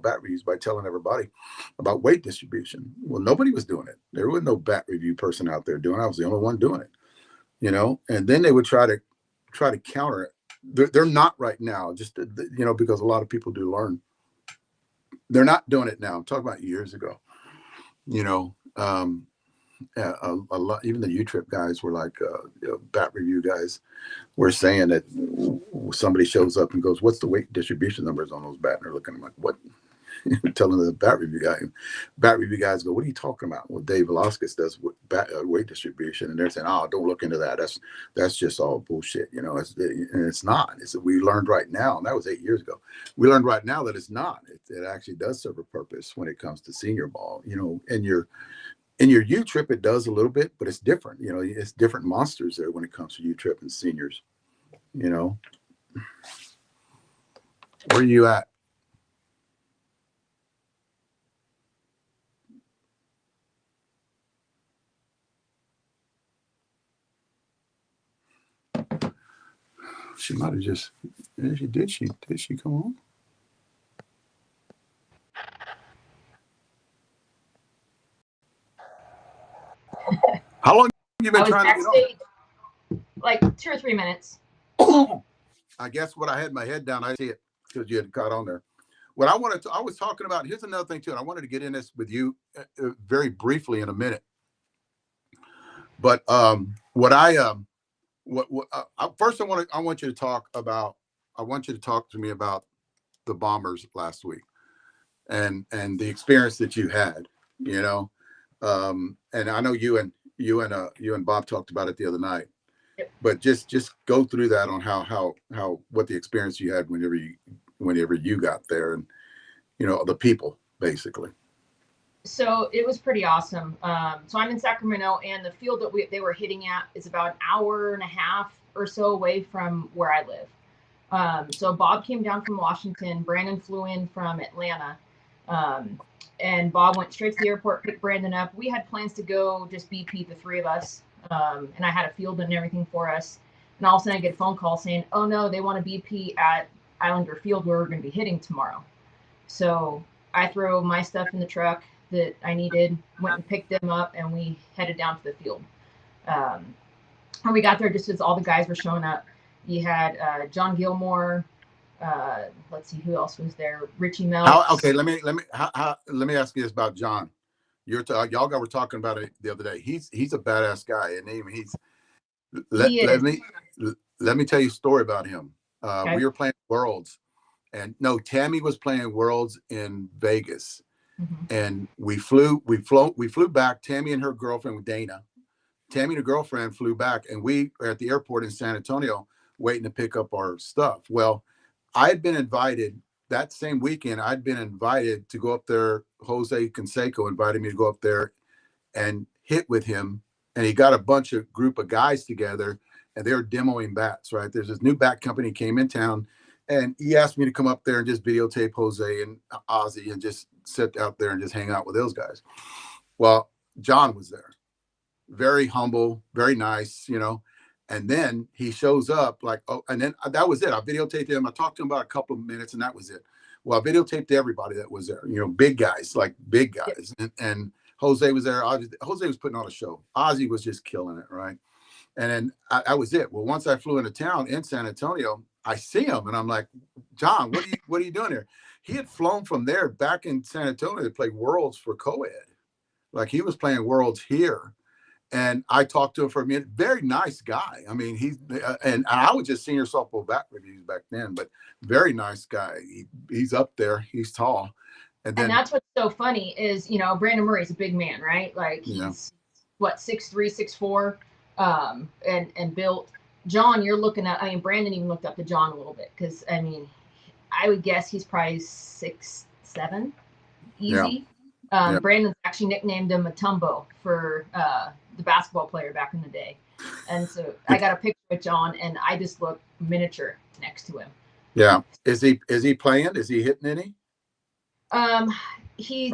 called bat reviews by telling everybody about weight distribution. Well, nobody was doing it. There was no bat review person out there doing it. I was the only one doing it, you know. And then they would try to counter it. They're not right now, just you know, because a lot of people do learn. They're not doing it now. I'm talking about years ago, you know. A lot, even the U-Trip guys were like, you know, bat review guys were saying that somebody shows up and goes, "What's the weight distribution numbers on those bat?" And they're looking at them like, "What?" Telling the bat review guy. Bat review guys go, "What are you talking about?" Well, Dave Velasquez does weight distribution, and they're saying, "Oh, don't look into that. That's just all bullshit." You know, and it's not. We learned right now, and that was 8 years ago. We learned right now that it's not. It actually does serve a purpose when it comes to senior ball. You know, in your U-Trip, it does a little bit, but it's different. You know, it's different monsters there when it comes to U-Trip and seniors. You know, where are you at? She might have just. Did she come on? How long have you been trying to get on? Like 2 or 3 minutes. I guess what I had my head down, I see it because you had caught on there. What I wanted to, I was talking about, here's another thing too, and I wanted to get in this with you very briefly in a minute. But first I want you to talk to me about the Bombers last week and the experience that you had, you know. And I know you and Bob talked about it the other night. But just go through that on how what the experience you had whenever you got there, and you know, the people basically. So it was pretty awesome. So I'm in Sacramento, and the field that they were hitting at is about an hour and a half or so away from where I live. So Bob came down from Washington. Brandon flew in from Atlanta. And Bob went straight to the airport, picked Brandon up. We had plans to go just BP, the three of us. And I had a field and everything for us. And all of a sudden I get a phone call saying, "Oh no, they want a BP at Islander Field where we're going to be hitting tomorrow." So I throw my stuff in the truck that I needed, went and picked them up, and we headed down to the field. And we got there just as all the guys were showing up. You had John Gilmore. Let's see who else was there. Richie Meltz. Okay, let me ask you this about John. Y'all were talking about it the other day. He's a badass guy, and let me tell you a story about him. Okay. We were playing Worlds, and no, Tammy was playing Worlds in Vegas, and we flew back. Tammy and her girlfriend Dana. Tammy and her girlfriend flew back, and we were at the airport in San Antonio waiting to pick up our stuff. Well, I had been invited that same weekend. I'd been invited to go up there. Jose Canseco invited me to go up there and hit with him. And he got a group of guys together, and they were demoing bats, right? There's this new bat company came in town, and he asked me to come up there and just videotape Jose and Ozzy and just sit out there and just hang out with those guys. Well, John was there. Very humble, very nice, you know. And then he shows up and then that was it. I videotaped him. I talked to him about a couple of minutes, and that was it. Well, I videotaped everybody that was there, you know, big guys. And Jose was there. Jose was putting on a show. Ozzy was just killing it, right? And then I was it. Well, once I flew into town in San Antonio, I see him, and I'm like, "John, what are you doing here?" He had flown from there back in San Antonio to play Worlds for co-ed. Like, he was playing Worlds here. And I talked to him for a minute. Very nice guy. I mean, and I was just senior softball bat reviews back then, but very nice guy. He's up there. He's tall. And that's what's so funny is, you know, Brandon Murray's a big man, right? Like, he's 6'3", 6'4", and built. John, you're looking at. I mean, Brandon even looked up to John a little bit because, I mean, I would guess he's probably 6'7", easy. Brandon's actually nicknamed him Matumbo for the basketball player back in the day. And so I got a picture with John, and I just look miniature next to him. Yeah. Is he playing? Is he hitting any? I know he's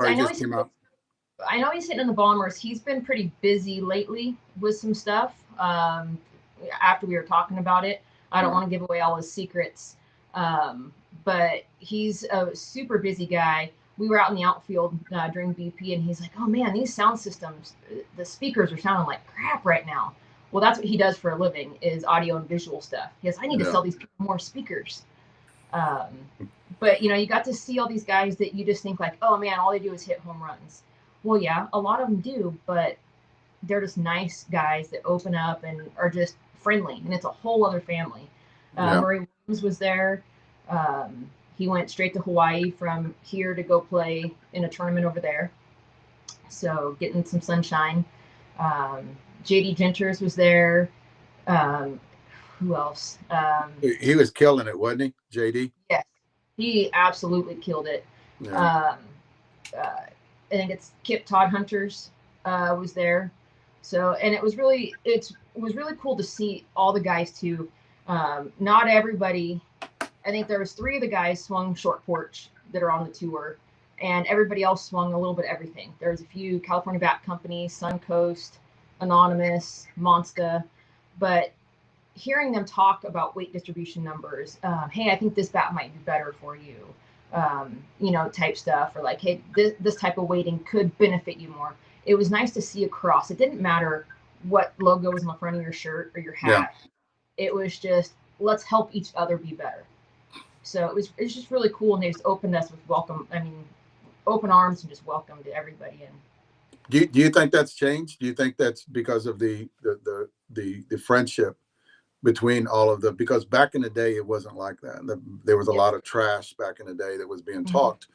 hitting in the Bombers. He's been pretty busy lately with some stuff. After we were talking about it, I don't want to give away all his secrets. But he's a super busy guy. We were out in the outfield during BP, and he's like, "Oh man, these sound systems, the speakers are sounding like crap right now." Well, that's what he does for a living, is audio and visual stuff. He goes, "I need to sell these people more speakers." But you got to see all these guys that you just think like, "Oh man, all they do is hit home runs." Well, yeah, a lot of them do, but they're just nice guys that open up and are just friendly, and it's a whole other family. Murray Williams was there. He went straight to Hawaii from here to go play in a tournament over there, so getting some sunshine. JD Genters was there. Who else? He was killing it, wasn't he, JD? Yes, he absolutely killed it. Yeah. I think it's Kip Todd Hunters was there. So, and it was really cool to see all the guys too. Not everybody. I think there was 3 of the guys swung short porch that are on the tour, and everybody else swung a little bit of everything. There's a few California Bat Company, Suncoast, Anonymous, Monsta, but hearing them talk about weight distribution numbers, hey, I think this bat might be better for you, type stuff, or like, hey, this type of weighting could benefit you more. It was nice to see across. It didn't matter what logo was on the front of your shirt or your hat. Yeah. It was just, let's help each other be better. So it's just really cool, and they just opened us with open arms and just welcomed everybody in. Do you think that's changed? Do you think that's because of the friendship between all of them? Because back in the day, it wasn't like that. There was a lot of trash back in the day that was being talked.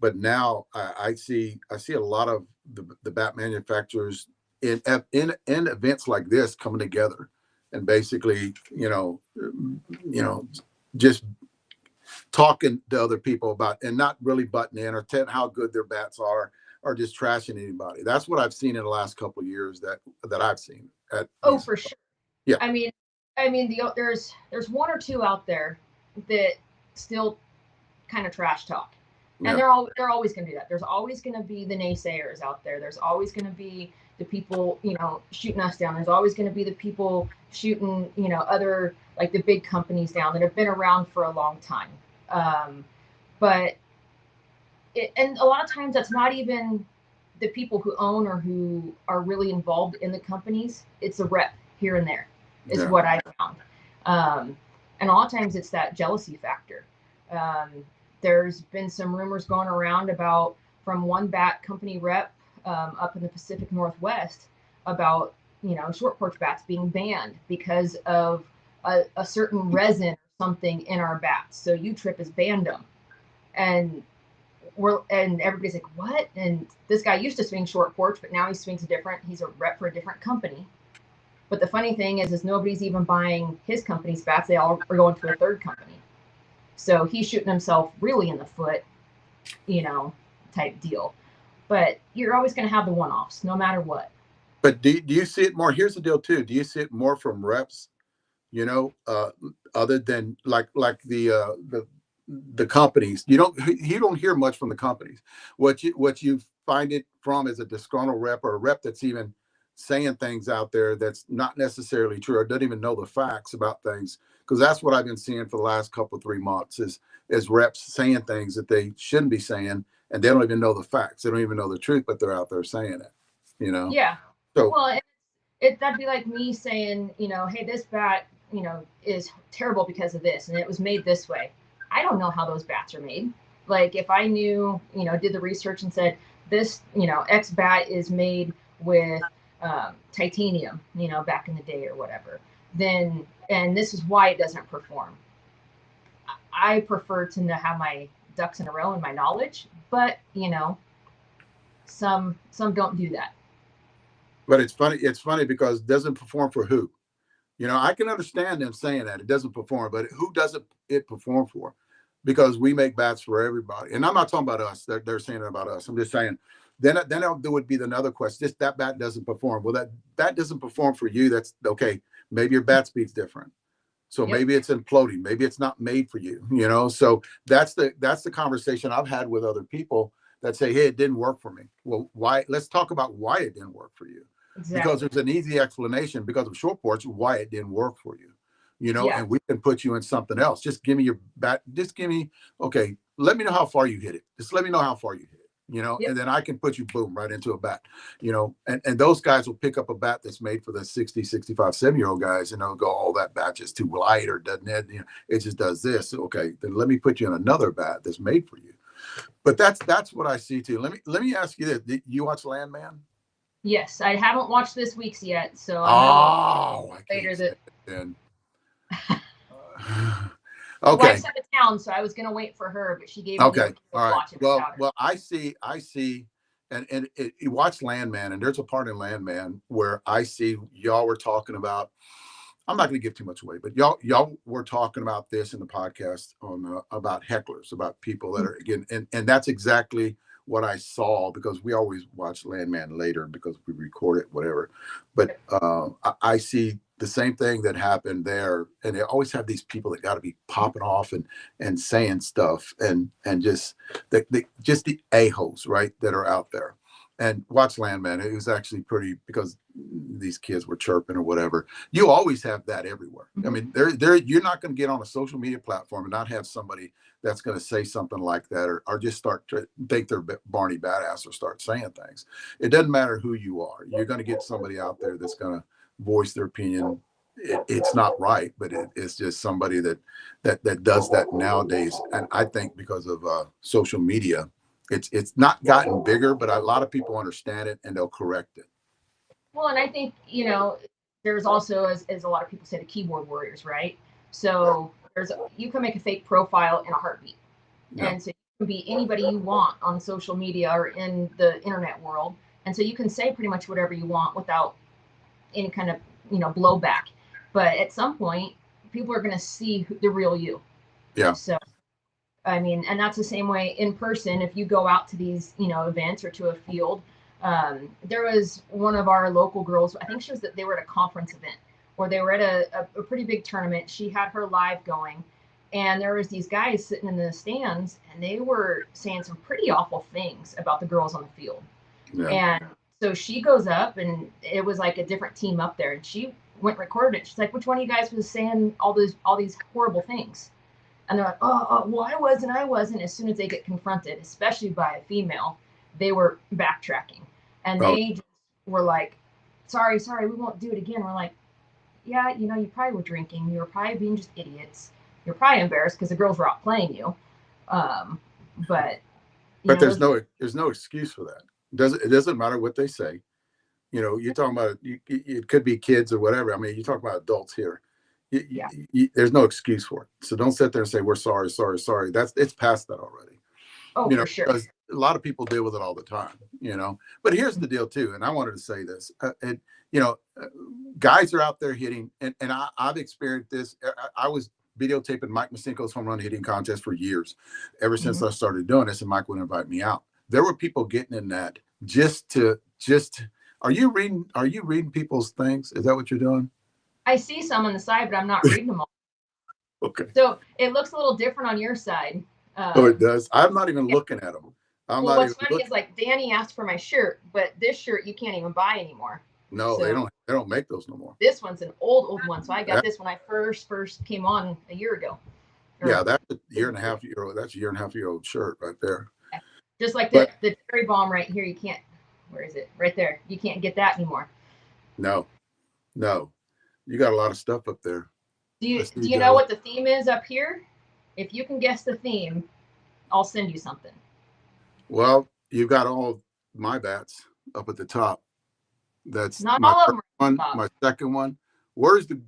But now I see a lot of the bat manufacturers in events like this coming together and basically, just talking to other people about, and not really butting in or telling how good their bats are or just trashing anybody. That's what I've seen in the last couple of years that I've seen. For sure. Yeah. I mean, there's 1 or 2 out there that still kind of trash talk. And they're always going to do that. There's always going to be the naysayers out there. There's always going to be the people, shooting us down. There's always going to be the people shooting, other, like the big companies down that have been around for a long time. But and a lot of times that's not even the people who own or who are really involved in the companies. It's a rep here and there is what I found. And a lot of times it's that jealousy factor. There's been some rumors going around about, from one bat company rep up in the Pacific Northwest, about short porch bats being banned because of a certain resin or something in our bats. So U-Trip has banned them, and everybody's like, what? And this guy used to swing short porch, but now he swings different. He's a rep for a different company. But the funny thing is nobody's even buying his company's bats. They all are going to a third company. So he's shooting himself really in the foot, type deal. But you're always going to have the one-offs, no matter what. But do you see it more? Here's the deal too. Do you see it more from reps, other than like the companies? You don't hear much from the companies. What you find it from is a disgruntled rep, or a rep that's even saying things out there that's not necessarily true, or doesn't even know the facts about things. Because that's what I've been seeing for the last 3 months is reps saying things that they shouldn't be saying, and they don't even know the facts. They don't even know the truth, but they're out there saying it. Yeah. So, well, that'd be like me saying, hey, this bat, is terrible because of this, and it was made this way. I don't know how those bats are made. Like, if I knew, did the research and said this, X bat is made with titanium, back in the day or whatever, then, and this is why it doesn't perform. I prefer to have my ducks in a row in my knowledge, but some don't do that. But it's funny because it doesn't perform for who? I can understand them saying that it doesn't perform, but who doesn't it perform for? Because we make bats for everybody. And I'm not talking about us. They're saying it about us. I'm just saying, then there would be another question. That bat doesn't perform. Well, that bat doesn't perform for you. That's okay. Maybe your bat speed's different. So maybe it's imploding. Maybe it's not made for you, So that's the conversation I've had with other people that say, hey, it didn't work for me. Well, why? Let's talk about why it didn't work for you. Exactly. Because there's an easy explanation, because of short porch, why it didn't work for you. Yeah. and we can put you in something else. Just give me your bat. Just give me, okay, let me know how far you hit it. Just let me know how far you hit it, Yep. and then I can put you, boom, right into a bat, and those guys will pick up a bat that's made for the 60, 65, 7-year-old guys, and they'll go, oh, that bat's just too light or doesn't it, it just does this. Okay, then let me put you in another bat that's made for you. But that's what I see too. Let me ask you this. Did you watch Landman? Yes, I haven't watched this week's yet, so I later can't that. Okay. Wife's out of town, so I was gonna wait for her, but she gave me Okay. the All right. watch it without her. Well, I see, and you watch Landman, and there's a part in Landman where I see y'all were talking about. I'm not going to give too much away, but y'all were talking about this in the podcast on about hecklers, about people that are again, and that's exactly what I saw, because we always watch Landman later because we record it, whatever. But I see the same thing that happened there, and they always have these people that got to be popping off and saying stuff and just just the a-holes, right, that are out there. And watch Landman. It was actually pretty, because these kids were chirping or whatever. You always have that everywhere. I mean, you're not going to get on a social media platform and not have somebody that's going to say something like that, or just start to think they're Barney Badass or start saying things. It doesn't matter who you are. You're going to get somebody out there that's going to voice their opinion. It's not right, but it's just somebody that does that nowadays. And I think because of social media, it's not gotten bigger, but a lot of people understand it and they'll correct it. Well, and I think, there's also, as a lot of people say, the keyboard warriors, right? So you can make a fake profile in a heartbeat. Yeah. And so you can be anybody you want on social media or in the internet world. And so you can say pretty much whatever you want without any kind of, blowback. But at some point, people are going to see the real you. Yeah. So, I mean, and that's the same way in person. If you go out to these, events or to a field, there was one of our local girls, I think they were at a conference event, or they were at a pretty big tournament. She had her live going, and there was these guys sitting in the stands, and they were saying some pretty awful things about the girls on the field. Yeah. And so she goes up, and it was like a different team up there, and she went and recorded it. She's like, which one of you guys was saying all these horrible things? And they're like, well, I wasn't. As soon as they get confronted, especially by a female, they were backtracking. And they just were like, sorry, we won't do it again. We're like, yeah, you probably were drinking. You were probably being just idiots. You're probably embarrassed because the girls were out playing you. But there's no excuse for that. It doesn't matter what they say. You're talking about, it could be kids or whatever. I mean, you're talking about adults here. There's no excuse for it. So don't sit there and say, we're sorry. It's past that already. For sure. Because a lot of people deal with it all the time, But here's the deal too, and I wanted to say this, guys are out there hitting, and I've experienced this. I was videotaping Mike Masinko's home run hitting contest for years, ever since I started doing this, and Mike would invite me out. There were people getting in that just. Are you reading people's things? Is that what you're doing? I see some on the side, but I'm not reading them all. Okay. So it looks a little different on your side. Oh, it does. I'm not even looking at them. What's funny is, like, Danny asked for my shirt, but this shirt you can't even buy anymore. No, so they don't make those no more. This one's an old one, so I got this when I first came on a year ago. Yeah, that's a year and a half year old. That's a year and a half year old shirt right there. Just like the cherry bomb right here. You can't. Where is it? Right there. You can't get that anymore. No. You got a lot of stuff up there. Do you know what the theme is up here? If you can guess the theme, I'll send you something. Well, you've got all my bats up at the top. That's not all of them. One, my second one. Where's the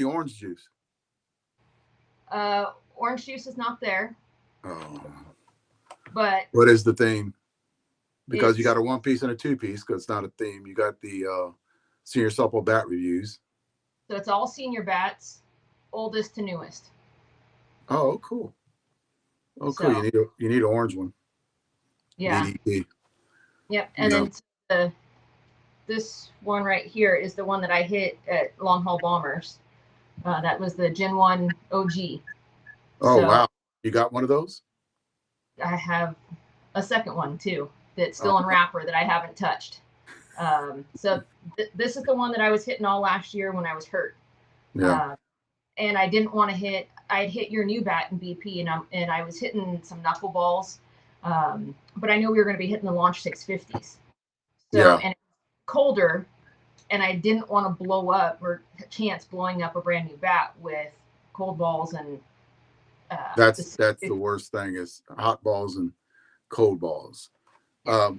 orange juice? Orange juice is not there. Oh. But what is the theme? Because you got a 1-piece and a 2-piece, because it's not a theme. You got the senior softball bat reviews. So it's all senior bats, oldest to newest. Oh, cool. Oh, cool. You need an orange one. Yeah. DDP. Yep. And then this one right here is the one that I hit at Long Haul Bombers. That was the Gen 1 OG. Oh, wow. You got one of those? I have a second one too that's still in wrapper that I haven't touched. So this is the one that I was hitting all last year when I was hurt. Yeah. and I didn't want to hit. I had hit your new bat in BP, and I was hitting some knuckleballs, but I knew we were going to be hitting the launch 650s. So and it's colder, and I didn't want to blow up or chance blowing up a brand new bat with cold balls and. That's the worst thing is hot balls and cold balls. The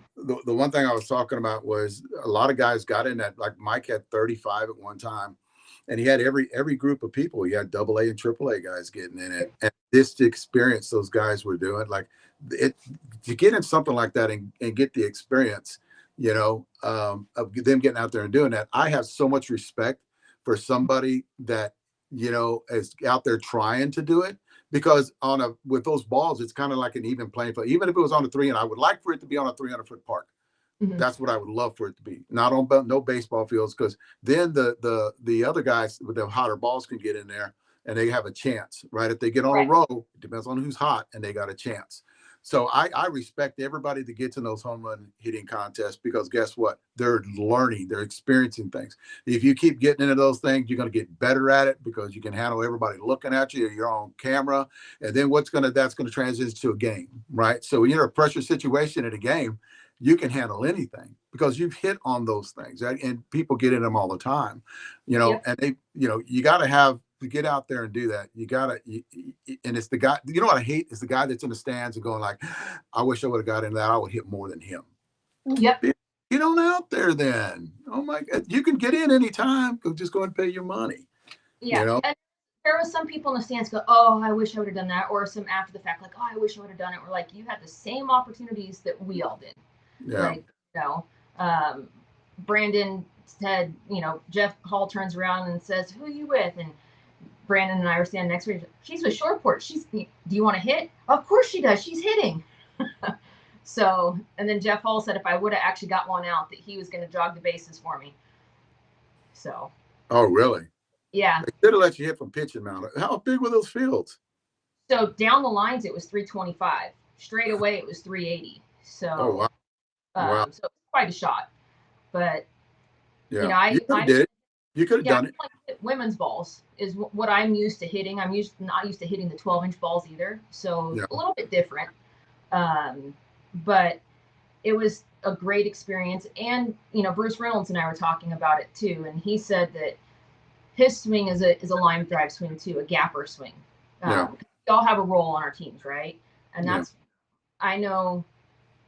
one thing I was talking about was a lot of guys got in that, like Mike had 35 at one time, and he had every group of people. He had AA and AAA guys getting in it, and this experience those guys were doing, like it, to get in something like that and get the experience, you know, of them getting out there and doing that. I have so much respect for somebody that, you know, is out there trying to do it. Because with those balls, it's kind of like an even playing field. Even if it was on a 3, and I would like for it to be on a 300-foot park. Mm-hmm. That's what I would love for it to be. Not on no baseball fields, because then the other guys with the hotter balls can get in there and they have a chance, right? If they get on a row, it depends on who's hot, and they got a chance. So I respect everybody that gets in those home run hitting contests, because guess what? They're learning, they're experiencing things. If you keep getting into those things, you're going to get better at it, because you can handle everybody looking at you, you're on camera. And then that's going to transition to a game, right? So when you're in a pressure situation in a game, you can handle anything because you've hit on those things, right? And people get in them all the time, you know, and they, you know, you got to get out there and do that. You got to, and it's the guy, you know what I hate is the guy that's in the stands and going like, I wish I would have got into that. I would hit more than him. Yep. Get on out there then. Oh my God. You can get in anytime. Just go and pay your money. Yeah. You know? And there were some people in the stands go, oh, I wish I would have done that. Or some after the fact, like, oh, I wish I would have done it. We're like, you had the same opportunities that we all did. Yeah. Like, you know, Brandon said, you know, Jeff Hall turns around and says, who are you with? And Brandon and I are standing next to her. She's with Shoreport. Do you want to hit? Of course she does. She's hitting. So, and then Jeff Hall said if I would have actually got one out, that he was going to jog the bases for me. So. Oh, really? Yeah. They should have let you hit from pitching mount. How big were those fields? So down the lines, it was 325. Straight away, it was 380. So. Oh, wow. Wow. So it's quite a shot, but yeah, you know, I did it. You could have done it. Like women's balls is what I'm used to hitting. I'm not used to hitting the 12-inch balls either, so a little bit different. But it was a great experience, and you know, Bruce Reynolds and I were talking about it too, and he said that his swing is a line drive swing too, a gapper swing. We all have a role on our teams, right? And that's I know.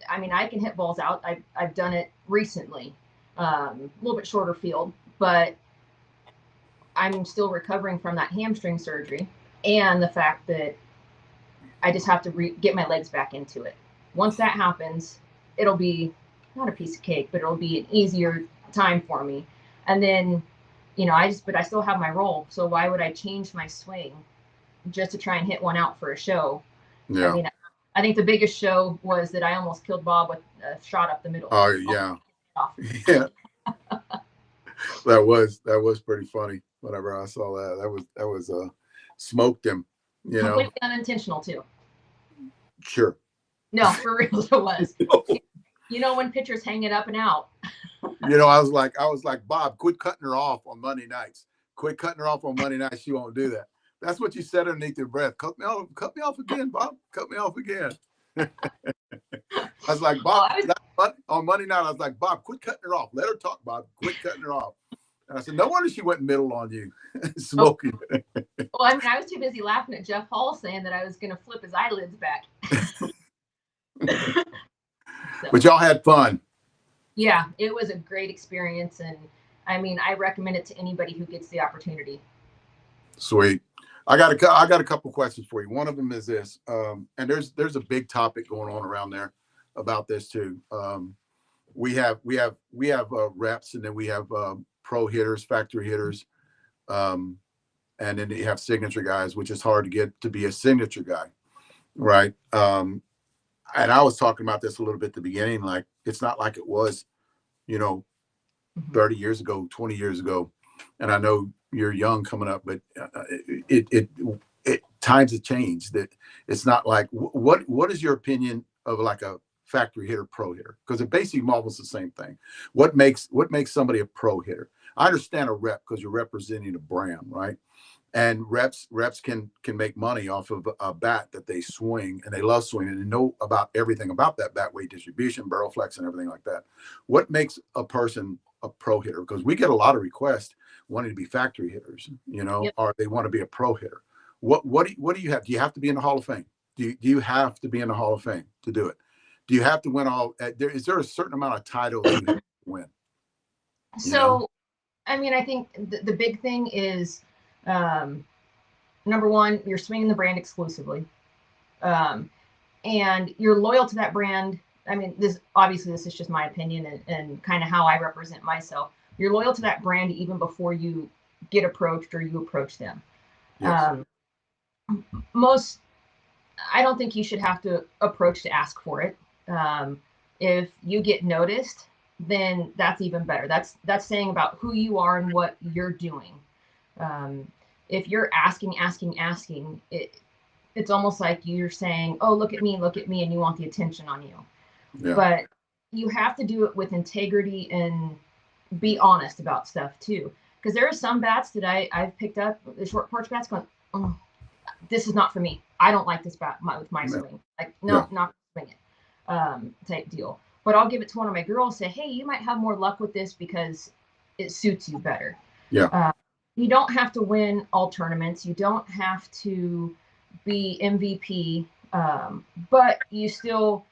I mean, I can hit balls out. I've done it recently, a little bit shorter field, but I'm still recovering from that hamstring surgery and the fact that I just have to get my legs back into it. Once that happens, it'll be not a piece of cake, but it'll be an easier time for me. And then, you know, but I still have my role. So why would I change my swing just to try and hit one out for a show? Yeah. I mean, I think the biggest show was that I almost killed Bob with a shot up the middle. Oh yeah, yeah. That was pretty funny. Whenever I saw that was smoked him. You know, completely unintentional too. Sure. No, for real, it was. You know, when pitchers hang it up and out. You know, I was like, Bob, quit cutting her off on Monday nights. Quit cutting her off on Monday nights. She won't do that. That's what you said underneath your breath. Cut me off again, Bob. Cut me off again. I was like, Bob, on Monday night, I was like, Bob, quit cutting her off. Let her talk, Bob. Quit cutting her off. And I said, no wonder she went middle on you, smoking. Well, I mean, I was too busy laughing at Jeff Hall saying that I was going to flip his eyelids back. But y'all had fun. Yeah, it was a great experience. And I mean, I recommend it to anybody who gets the opportunity. Sweet. I got a couple questions for you. One of them is this, and there's a big topic going on around there about this too. We have reps, and then we have pro hitters, factory hitters, and then you have signature guys, which is hard to get to be a signature guy, right? And I was talking about this a little bit at the beginning, like it's not like it was, you know, 30 years ago, 20 years ago, and I know you're young coming up, but it times have changed. That it's not like what is your opinion of like a factory hitter, pro hitter? Because it basically almost the same thing. What makes somebody a pro hitter? I understand a rep because you're representing a brand, right? And reps can make money off of a bat that they swing, and they love swinging and know about everything about that bat, weight distribution, barrel flex, and everything like that. What makes a person a pro hitter? Because we get a lot of requests wanting to be factory hitters, you know, Yep. or they want to be a pro hitter. What do you have? Do you have to be in the Hall of Fame? Do you have to be in the Hall of Fame to do it? Do you have to win all? Is there a certain amount of titles you have to win? So, I mean, I think the big thing is, number one, you're swinging the brand exclusively, and you're loyal to that brand. I mean, this is just my opinion and kind of how I represent myself. You're loyal to that brand even before you get approached or you approach them. Yes. I don't think you should have to approach to ask for it. If you get noticed, then that's even better. That's saying about who you are and what you're doing. If you're asking, it's almost like you're saying, "Oh, look at me," and you want the attention on you. Yeah. But you have to do it with integrity and be honest about stuff too. Because there are some bats that I've picked up, the short porch bats, going, "Oh, this is not for me. I don't like this bat with my swing. Like, no, not swing it," type deal. But I'll give it to one of my girls, say, "Hey, you might have more luck with this because it suits you better." Yeah. You don't have to win all tournaments. You don't have to be MVP, but you still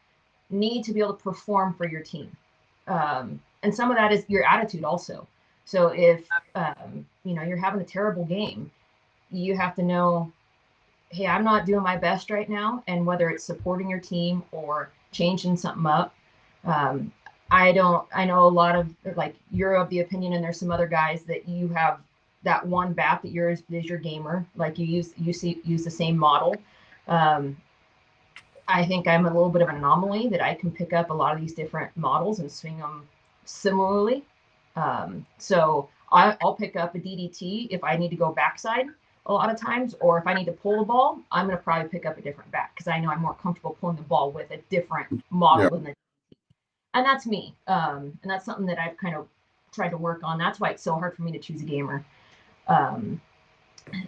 need to be able to perform for your team. And some of that is your attitude also. So if you're having a terrible game, you have to know, hey, I'm not doing my best right now, and whether it's supporting your team or changing something up. I know a lot of, like, you're of the opinion, and there's some other guys that you have that one bat that yours is your gamer, like you use the same model. I think I'm a little bit of an anomaly that I can pick up a lot of these different models and swing them similarly. So I'll pick up a DDT if I need to go backside a lot of times, or if I need to pull the ball, I'm going to probably pick up a different bat because I know I'm more comfortable pulling the ball with a different model than the DDT. And that's me. And that's something that I've kind of tried to work on. That's why it's so hard for me to choose a gamer.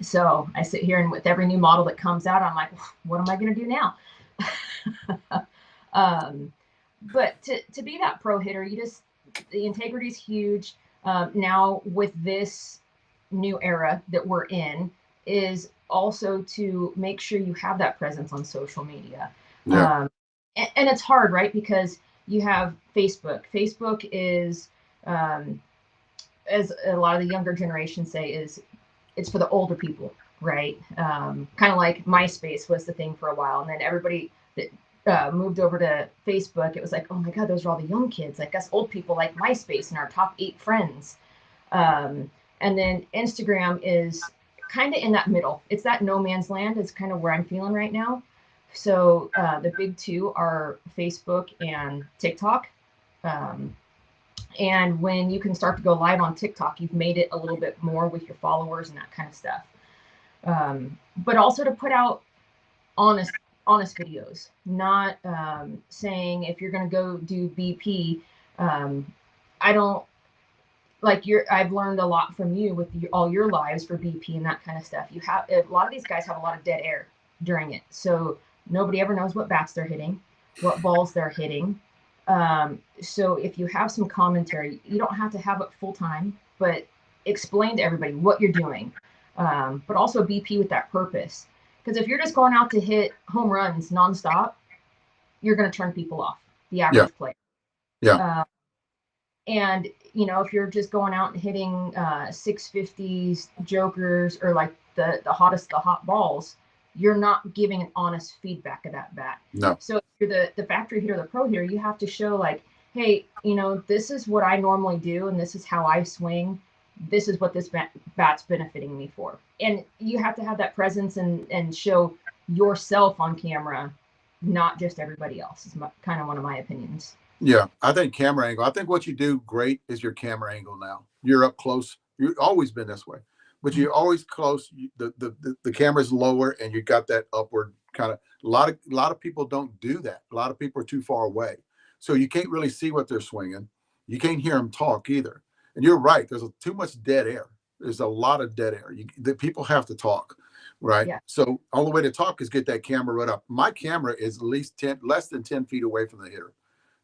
So I sit here, and with every new model that comes out, I'm like, what am I going to do now? But to be that pro hitter, the integrity is huge. Now with this new era that we're in, is also to make sure you have that presence on social media. Yeah. And it's hard, right? Because you have Facebook. Facebook is, as a lot of the younger generation say, it's for the older people, right? Kind of like MySpace was the thing for a while, and then everybody that moved over to Facebook, it was like, oh my God, those are all the young kids. Like, us old people like MySpace and our top 8 friends. And then Instagram is kind of in that middle. It's that no man's land is kind of where I'm feeling right now. So the big two are Facebook and TikTok. And when you can start to go live on TikTok, you've made it a little bit more with your followers and that kind of stuff. But also to put out honest videos, not saying if you're going to go do BP, I don't like I've learned a lot from you with all your lives for BP and that kind of stuff. A lot of these guys have a lot of dead air during it. So nobody ever knows what bats they're hitting, what balls they're hitting. So if you have some commentary, you don't have to have it full time, but explain to everybody what you're doing. But also BP with that purpose. Because if you're just going out to hit home runs nonstop, you're going to turn people off, the average player. Yeah. And, if you're just going out and hitting 650s, jokers, or like the hot balls, you're not giving an honest feedback of that bat. No. So if you're the factory hitter, the pro hitter, you have to show like, hey, this is what I normally do, and this is how I swing. This is what this bat's benefiting me for. And you have to have that presence and show yourself on camera, not just everybody else, is kind of one of my opinions. Yeah, I think camera angle. I think what you do great is your camera angle now. You're up close. You've always been this way, but you're always close. The camera's lower, and you got that upward kind of. A lot of people don't do that. A lot of people are too far away, so you can't really see what they're swinging. You can't hear them talk either. And you're right. There's too much dead air. There's a lot of dead air. The people have to talk, right? Yeah. So only way to talk is get that camera right up. My camera is at least less than 10 feet away from the hitter,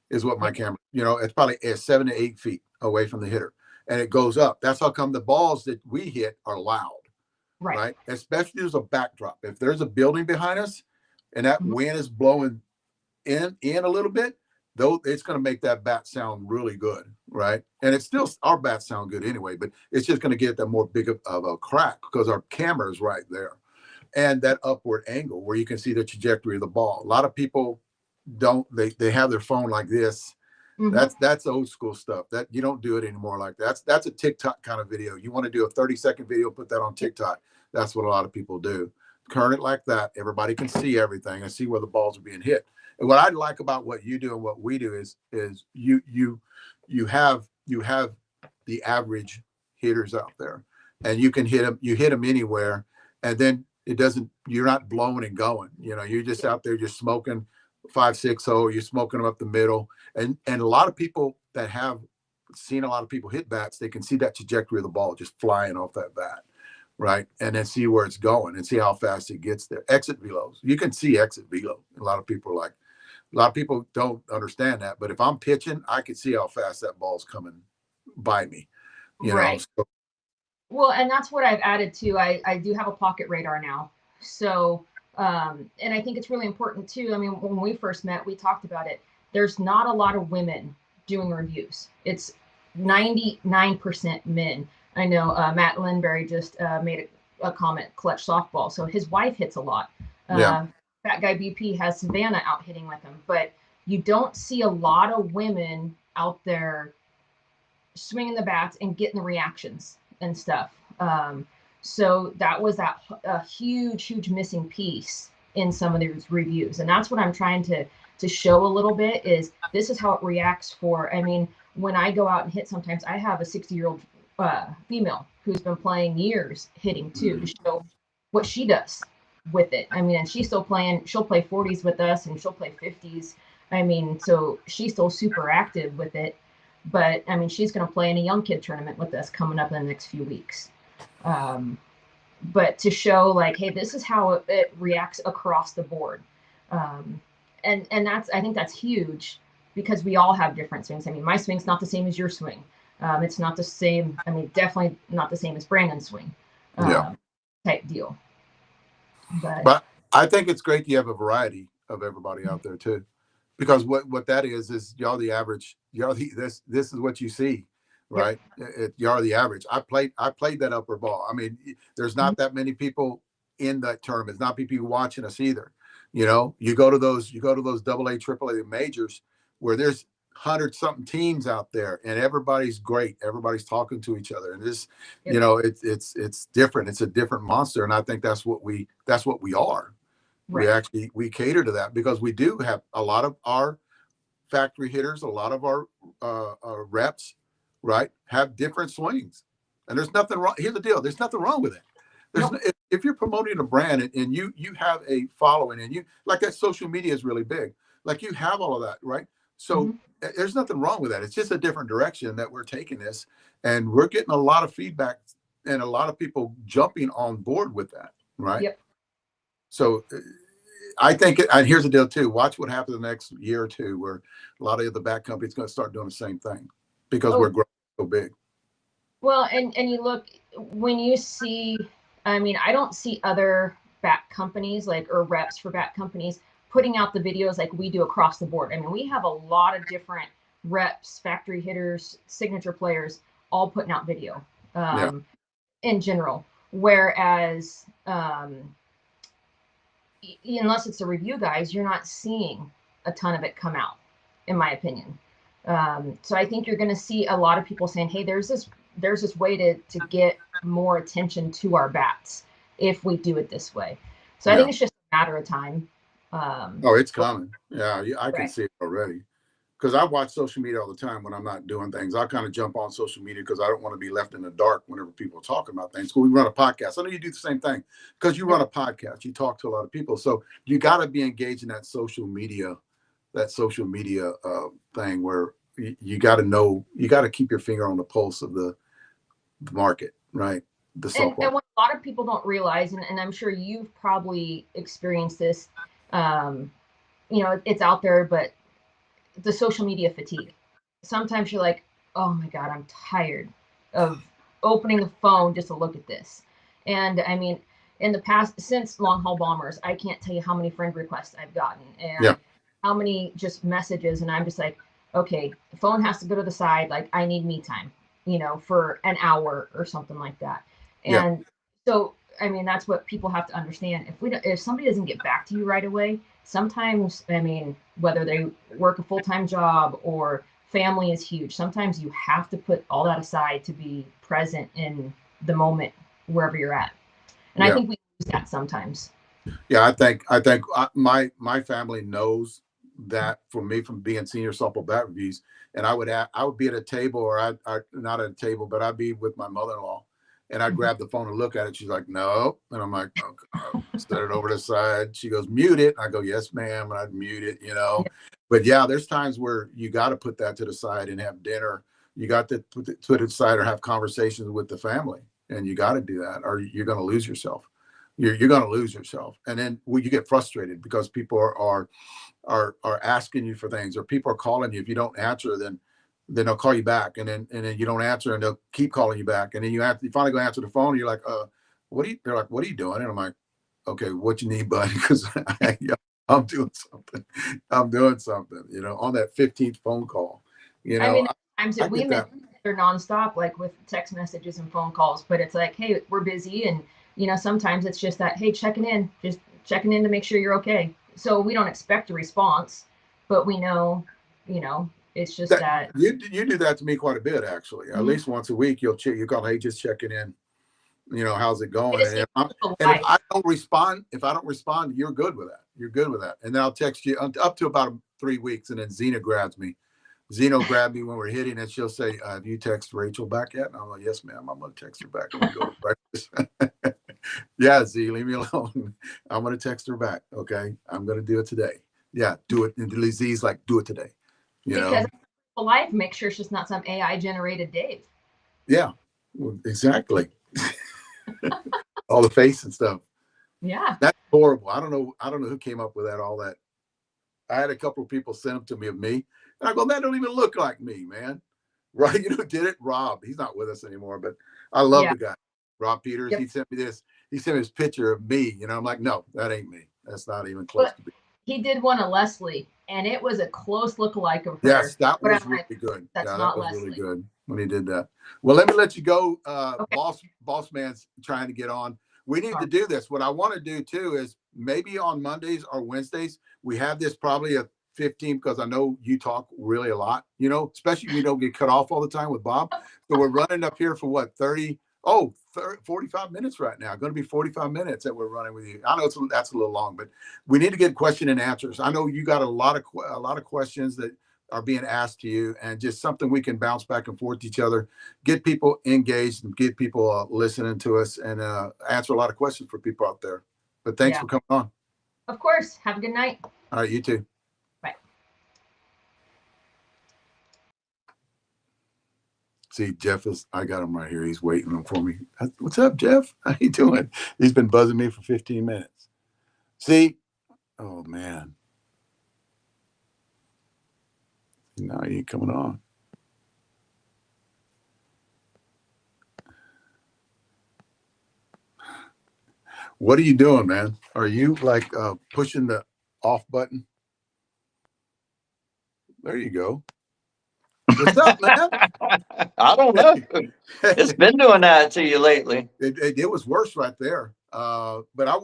is what my camera, it's probably 7 to 8 feet away from the hitter, and it goes up. That's how come the balls that we hit are loud, right? Especially if there's a backdrop. If there's a building behind us and that wind is blowing in a little bit, though, it's going to make that bat sound really good, right? And it's still, our bats sound good anyway, but it's just going to get that more big of a crack because our camera is right there, and that upward angle where you can see the trajectory of the ball. A lot of people don't, they have their phone like this. That's old school stuff. That you don't do it anymore like that. That's a TikTok kind of video. You want to do a 30-second video, put that on TikTok. That's what a lot of people do. Turn it like that. Everybody can see everything and see where the balls are being hit. And what I like about what you do and what we do is you have the average hitters out there, and you can hit them. You hit them anywhere, and then it doesn't. You're not blowing and going. You're just out there just smoking 5-6-0. You're smoking them up the middle, and a lot of people that have seen a lot of people hit bats, they can see that trajectory of the ball just flying off that bat, right? And then see where it's going and see how fast it gets there. Exit velos, you can see exit velo. A lot of people don't understand that, but if I'm pitching, I can see how fast that ball's coming by me. Right. So, well, and that's what I've added too. I do have a pocket radar now. So, and I think it's really important too. I mean, when we first met, we talked about it. There's not a lot of women doing reviews. It's 99% men. I know Matt Lindberry just made a comment, clutch softball. So his wife hits a lot. That guy BP has Savannah out hitting with him, but you don't see a lot of women out there swinging the bats and getting the reactions and stuff. So that was a huge missing piece in some of these reviews. And that's what I'm trying to show a little bit is this is how it reacts for, I mean, when I go out and hit, sometimes I have a 60-year-old female who's been playing years hitting too, to show what she does with it. I mean, and she's still playing, she'll play 40s with us and she'll play 50s. I mean, so she's still super active with it, but I mean, she's going to play in a young kid tournament with us coming up in the next few weeks. But to show like, hey, this is how it reacts across the board. And that's, I think that's huge because we all have different swings. I mean, my swing's not the same as your swing. It's not the same. I mean, definitely not the same as Brandon's swing type deal. But I think it's great you have a variety of everybody out there too, because what that is y'all the average. This is what you see, right? Y'all the average. I played that upper ball. I mean, there's not that many people in that tournament. There's not many people watching us either. You go to those AA, AAA majors where there's 100-something teams out there, and everybody's great. Everybody's talking to each other, and this, it's different. It's a different monster, and I think that's what we are. Right. We cater to that because we do have a lot of our factory hitters, a lot of our reps, right, have different swings, and there's nothing wrong. Here's the deal: there's nothing wrong with it. If you're promoting a brand and you have a following and you like that, social media is really big. Like you have all of that, right? So there's nothing wrong with that. It's just a different direction that we're taking this, and we're getting a lot of feedback and a lot of people jumping on board with that, right? Yep. So I think, and here's the deal too. Watch what happens the next year or two, where a lot of the bat companies going to start doing the same thing because we're growing so big. Well, and you look when you see. I mean, I don't see other bat companies or reps for bat companies putting out the videos like we do across the board. I mean, we have a lot of different reps, factory hitters, signature players, all putting out video in general. Whereas, unless it's the review guys, you're not seeing a ton of it come out, in my opinion. So I think you're going to see a lot of people saying, hey, there's this way to get more attention to our bats if we do it this way. So I think it's just a matter of time. It's coming. Yeah, I can see it already. Because I watch social media all the time when I'm not doing things. I kind of jump on social media because I don't want to be left in the dark whenever people are talking about things. So we run a podcast. I know you do the same thing because you run a podcast. You talk to a lot of people. So you got to be engaged in that social media thing where you got to know, you got to keep your finger on the pulse of the market. Right. The And softball. what a lot of people don't realize, and I'm sure you've probably experienced this, it's out there, but the social media fatigue. Sometimes you're like, oh my God, I'm tired of opening the phone just to look at this. And I mean, in the past, since Long Haul Bombers, I can't tell you how many friend requests I've gotten and how many just messages. And I'm just like, okay, the phone has to go to the side. Like, I need me time, for an hour or something like that. And so, I mean, that's what people have to understand. If somebody doesn't get back to you right away, sometimes, I mean, whether they work a full-time job or family is huge, sometimes you have to put all that aside to be present in the moment wherever you're at. And I think we lose that sometimes. Yeah, I think my family knows that for me from being senior softball bat reviews, and I would be at a table, or I not at a table, but I'd be with my mother-in-law, and I'd grab the phone and look at it. She's like, no, and I'm like, okay, set it over to the side. She goes, mute it. And I go, yes, ma'am, and I'd mute it, But yeah, there's times where you got to put that to the side and have dinner. You got to put it aside or have conversations with the family, and you got to do that, or you're going to lose yourself. You're going to lose yourself, and then you get frustrated because people are asking you for things, or people are calling you. If you don't answer, then they'll call you back, and then you don't answer, and they'll keep calling you back, and then you finally go answer the phone, and you're like, they're like, what are you doing? And I'm like, okay, what you need, buddy? Because I'm doing something. I'm doing something, on that 15th phone call. I mean, times that we met, they're nonstop, like with text messages and phone calls, but it's like, hey, we're busy, and sometimes it's just that, hey, just checking in to make sure you're okay. So we don't expect a response, but we know, it's just that you do that to me quite a bit, actually. At least once a week, you call, hey, just checking in. How's it going? And if I don't respond, you're good with that. You're good with that. And then I'll text you up to about 3 weeks, and then Zena grabs me. Zeno grabbed me when we're hitting, and she'll say, have you texted Rachel back yet? And I'm like, yes, ma'am. I'm going to text her back when we go to breakfast. Yeah, Z, leave me alone. I'm going to text her back. Okay. I'm going to do it today. Yeah, do it. And Z's like, do it today. Because SPLive, make sure it's just not some AI generated Dave. Yeah, exactly. All the face and stuff. Yeah. That's horrible. I don't know who came up with all that. I had a couple of people send them to me of me. And I go, that don't even look like me, man. Right? Did it? Rob. He's not with us anymore, but I love the guy. Rob Peters. He sent me this. He sent me this picture of me. I'm like, no, that ain't me. That's not even close to me. He did one of Leslie, and it was a close lookalike of her. Yes, that was really good. That's that was Leslie. Really good when he did that. Well, let me let you go. Boss man's trying to get on. We need to do this. What I want to do too is maybe on Mondays or Wednesdays, we have this probably a 15, because I know you talk really a lot, especially if you don't get cut off all the time with Bob. So we're running up here for what, 45 minutes right now. Going to be 45 minutes that we're running with you. I know that's a little long, but we need to get question and answers. I know you got a lot of questions that are being asked to you, and just something we can bounce back and forth to each other, get people engaged, and get people listening to us, and answer a lot of questions for people out there. But thanks for coming on. Of course. Have a good night. All right, you too. Bye. See, I got him right here. He's waiting for me. What's up, Jeff? How you doing? He's been buzzing me for 15 minutes. See? Oh, man. Now he ain't coming on. What are you doing, man? Are you like pushing the off button? There you go. What's up, man? I don't know. It's been doing that to you lately. It was worse right there. But I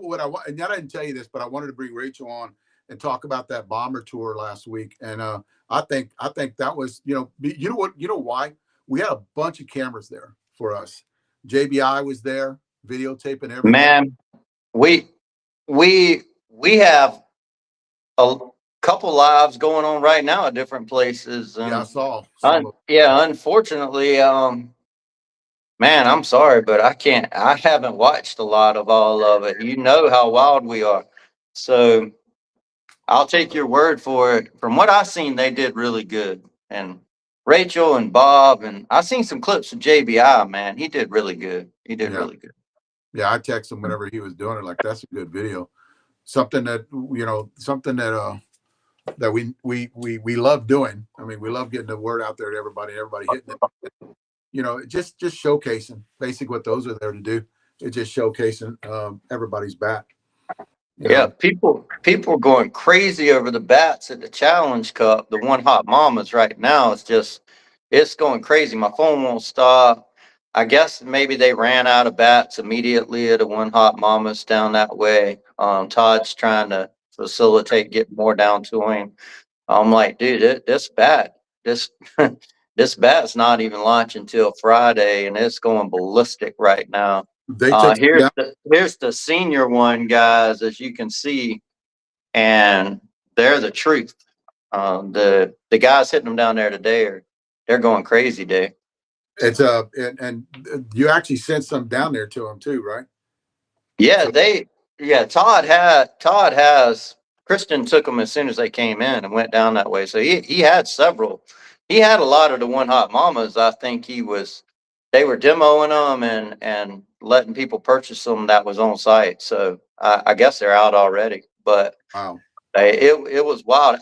didn't tell you this, but I wanted to bring Rachel on and talk about that bomber tour last week. And I think that was, you know why? We had a bunch of cameras there for us. JBI was there, videotaping everything. Man, we have a couple lives going on right now at different places. Yeah, I saw. Unfortunately, man, I'm sorry, but I haven't watched a lot of all of it. You know how wild we are. So I'll take your word for it. From what I've seen, they did really good. And Rachel and Bob, and I seen some clips of JBI, man. He did really good. He did Yeah. really good. Yeah, I text him whenever he was doing it. Like, that's a good video. Something that something that we love doing. I mean, we love getting the word out there to everybody. Everybody hitting it. Just showcasing. Basically, what those are there to do. It's just showcasing everybody's bat. Yeah, people are going crazy over the bats at the Challenge Cup. The One Hot Mamas right now, it's going crazy. My phone won't stop. I guess maybe they ran out of bats immediately at the One Hot Mamas down that way. Todd's trying to facilitate getting more down to him. I'm like, dude, this bat, this this bat's not even launching till Friday, and it's going ballistic right now. They took Here's the senior one, guys, as you can see, and they're the truth. The guys hitting them down there today they're going crazy, Dave. It's and you actually sent some down there to them too, right? Yeah, Todd has Christian took them as soon as they came in and went down that way. So he had several. He had a lot of the One Hot Mamas. I think they were demoing them and letting people purchase them that was on site. So I guess they're out already. But wow, it was wild.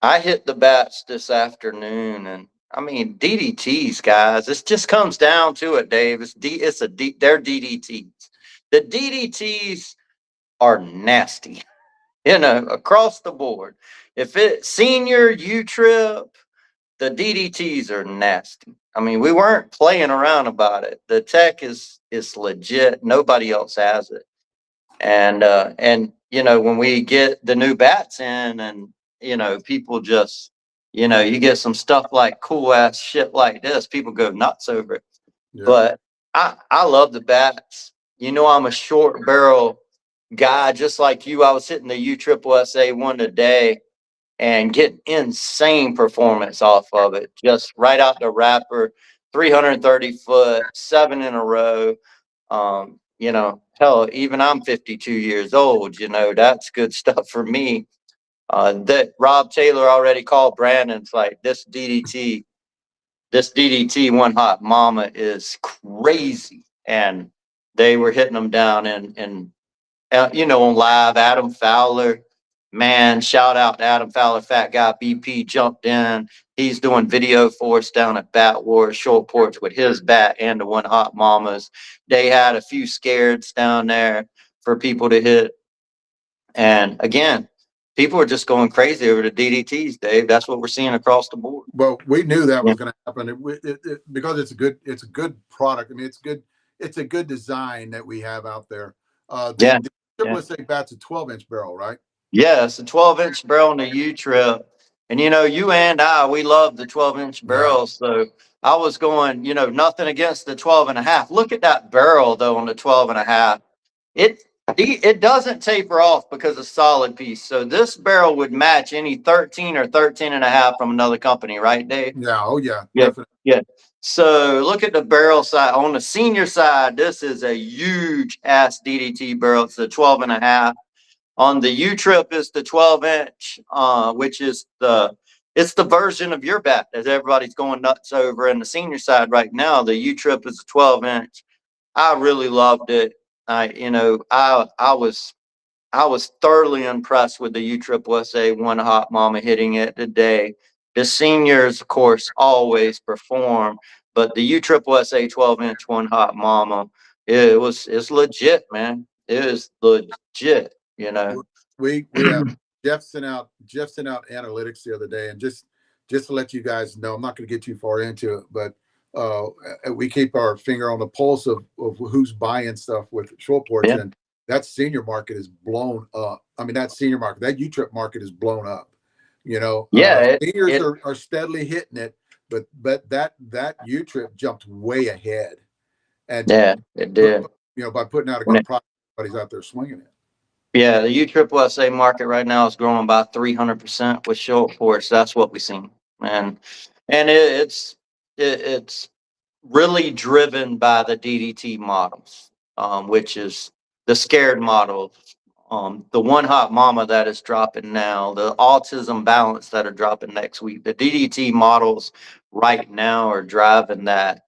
I hit the bats this afternoon, and I mean DDTs, guys. This just comes down to it, Dave. They're DDTs. The DDTs are nasty, across the board. If it's senior U-Trip, the DDTs are nasty. I mean, we weren't playing around about it. The tech is legit. Nobody else has it. And when we get the new bats in, and people just you get some stuff like cool ass shit like this, people go nuts over it. yeah. But I love the bats. I'm a short barrel guy, just like you. I was hitting the U-Triple-SA one today and getting insane performance off of it, just right out the wrapper, 330 foot, 7 in a row. Hell, even I'm 52 years old, that's good stuff for me. That Rob Taylor already called Brandon's like, this DDT One Hot Mama is crazy. And they were hitting them down and on live. Adam Fowler, man, shout out to Adam Fowler, Fat Guy BP jumped in. He's doing video for us down at Bat Wars Short Porch with his bat and the One Hot Mamas. They had a few scareds down there for people to hit. And again, people are just going crazy over the DDTs, Dave. That's what we're seeing across the board. Well, we knew that was going to happen because it's a good product. I mean, it's a good design that we have out there. The SPLive bat's a 12-inch barrel, right? Yeah, it's a 12-inch barrel in the U-Trip. And you and I, we love the 12-inch barrels. Yeah. So I was going, nothing against the 12.5. Look at that barrel though on the 12.5. It doesn't taper off because of solid piece. So this barrel would match any 13 or 13.5 from another company, right, Dave? Yeah. Oh yeah. Yeah. Definitely. Yeah. So look at the barrel side. On the senior side, this is a huge ass DDT barrel. It's a 12.5. On the U-Trip is the 12-inch, which is it's the version of your bat that everybody's going nuts over. In the senior side right now, the U-Trip is a 12-inch. I really loved it. I was thoroughly impressed with the U-Triple-SA One Hot Mama hitting it today. The seniors, of course, always perform, but the U-Triple-SA 12-inch One Hot Mama, it's legit, man. It is legit. We Jeff sent out analytics the other day, and just to let you guys know, I'm not going to get too far into it, but we keep our finger on the pulse of who's buying stuff with short ports, and that senior market is blown up. I mean, that U-Trip market is blown up. Seniors are steadily hitting it, but that U-Trip jumped way ahead, and it did. By putting out a good product, everybody's out there swinging it. Yeah, the U-Triple-SA market right now is growing by 300% with short ports. That's what we've seen, and it's really driven by the DDT models, which is the scared model. the one hot mama that is dropping now, the autism balance that are dropping next week, the DDT models right now are driving that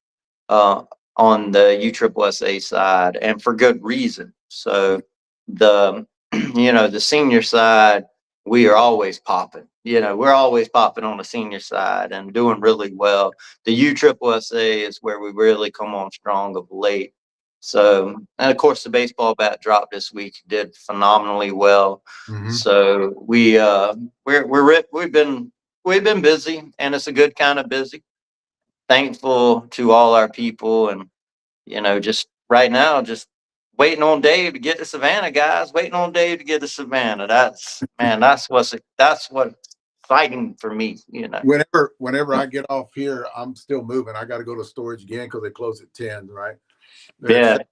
uh, on the USSSA side, and for good reason. So the the senior side, we are always popping. We're always popping on the senior side and doing really well. The USSSA is where we really come on strong of late. So, and of course, the baseball bat drop this week did phenomenally well. Mhm. So we've been busy, and it's a good kind of busy. Thankful to all our people, and just right now, just waiting on Dave to get to Savannah, guys. Waiting on Dave to get to Savannah. That's what's fighting for me. Whenever I get off here, I'm still moving. I got to go to storage again because they close at 10, right? They're Yeah. at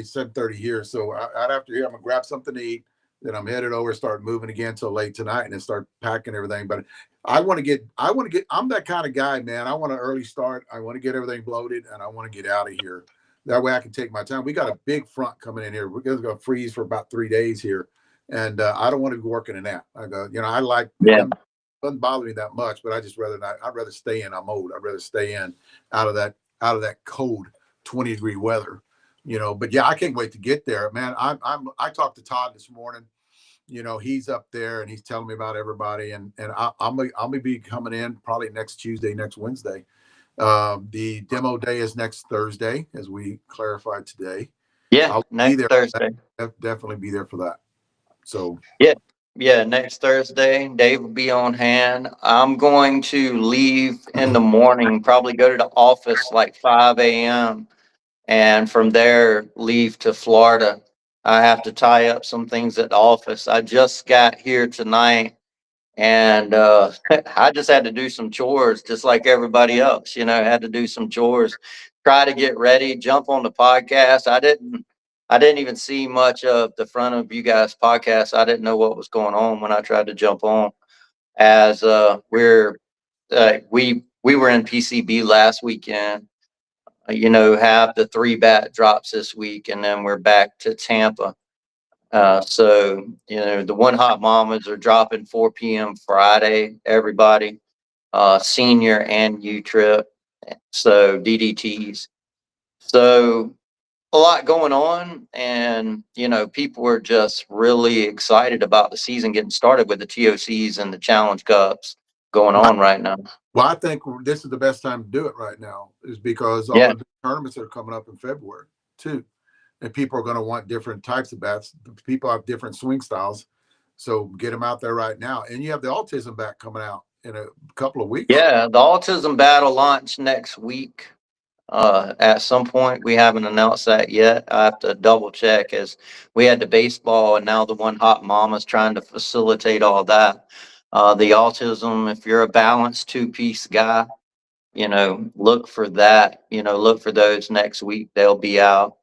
7:30 here. So I'd after here, I'm gonna grab something to eat. Then I'm headed over, start moving again till late tonight, and then start packing everything. But I'm that kind of guy, man. I want an early start. I want to get everything bloated, and I want to get out of here. That way I can take my time. We got a big front coming in here. We're gonna freeze for about 3 days here, and I don't want to be working in that. I go, I like. Yeah. Doesn't bother me that much, but I just rather not. I'd rather stay in. I'm old. I'd rather stay in out of that cold 20-degree weather. But yeah, I can't wait to get there, man. I talked to Todd this morning. He's up there and he's telling me about everybody, and I'm gonna be coming in probably next Tuesday, next Wednesday. The demo day is next Thursday, as we clarified today. Yeah, I'll next be there. Thursday. Definitely be there for that. So Yeah, next Thursday, Dave will be on hand. I'm going to leave in the morning, probably go to the office like 5 a.m. and from there leave to Florida. I have to tie up some things at the office. I just got here tonight, and I just had to do some chores just like everybody else. I had to do some chores, try to get ready, jump on the podcast. I didn't even see much of the front of you guys' podcast. I didn't know what was going on when I tried to jump on. As we were in PCB last weekend, have the 3 bat drops this week, and then we're back to Tampa. So the one hot mamas are dropping 4 p.m. Friday. Everybody, senior and U trip, so DDTs. So a lot going on, and people are just really excited about the season getting started with the TOCs and the Challenge Cups going on right now. Well, I think this is the best time to do it right now, is because all Yeah. the tournaments are coming up in February too, and people are going to want different types of bats. People have different swing styles, so get them out there right now. And you have the autism bat coming out in a couple of weeks. Yeah, the autism battle launch next week. At some point, we haven't announced that yet. I have to double check, as we had the baseball and now the one hot mama's trying to facilitate all that. The autism, if you're a balanced 2-piece guy, look for that. Look for those next week. They'll be out.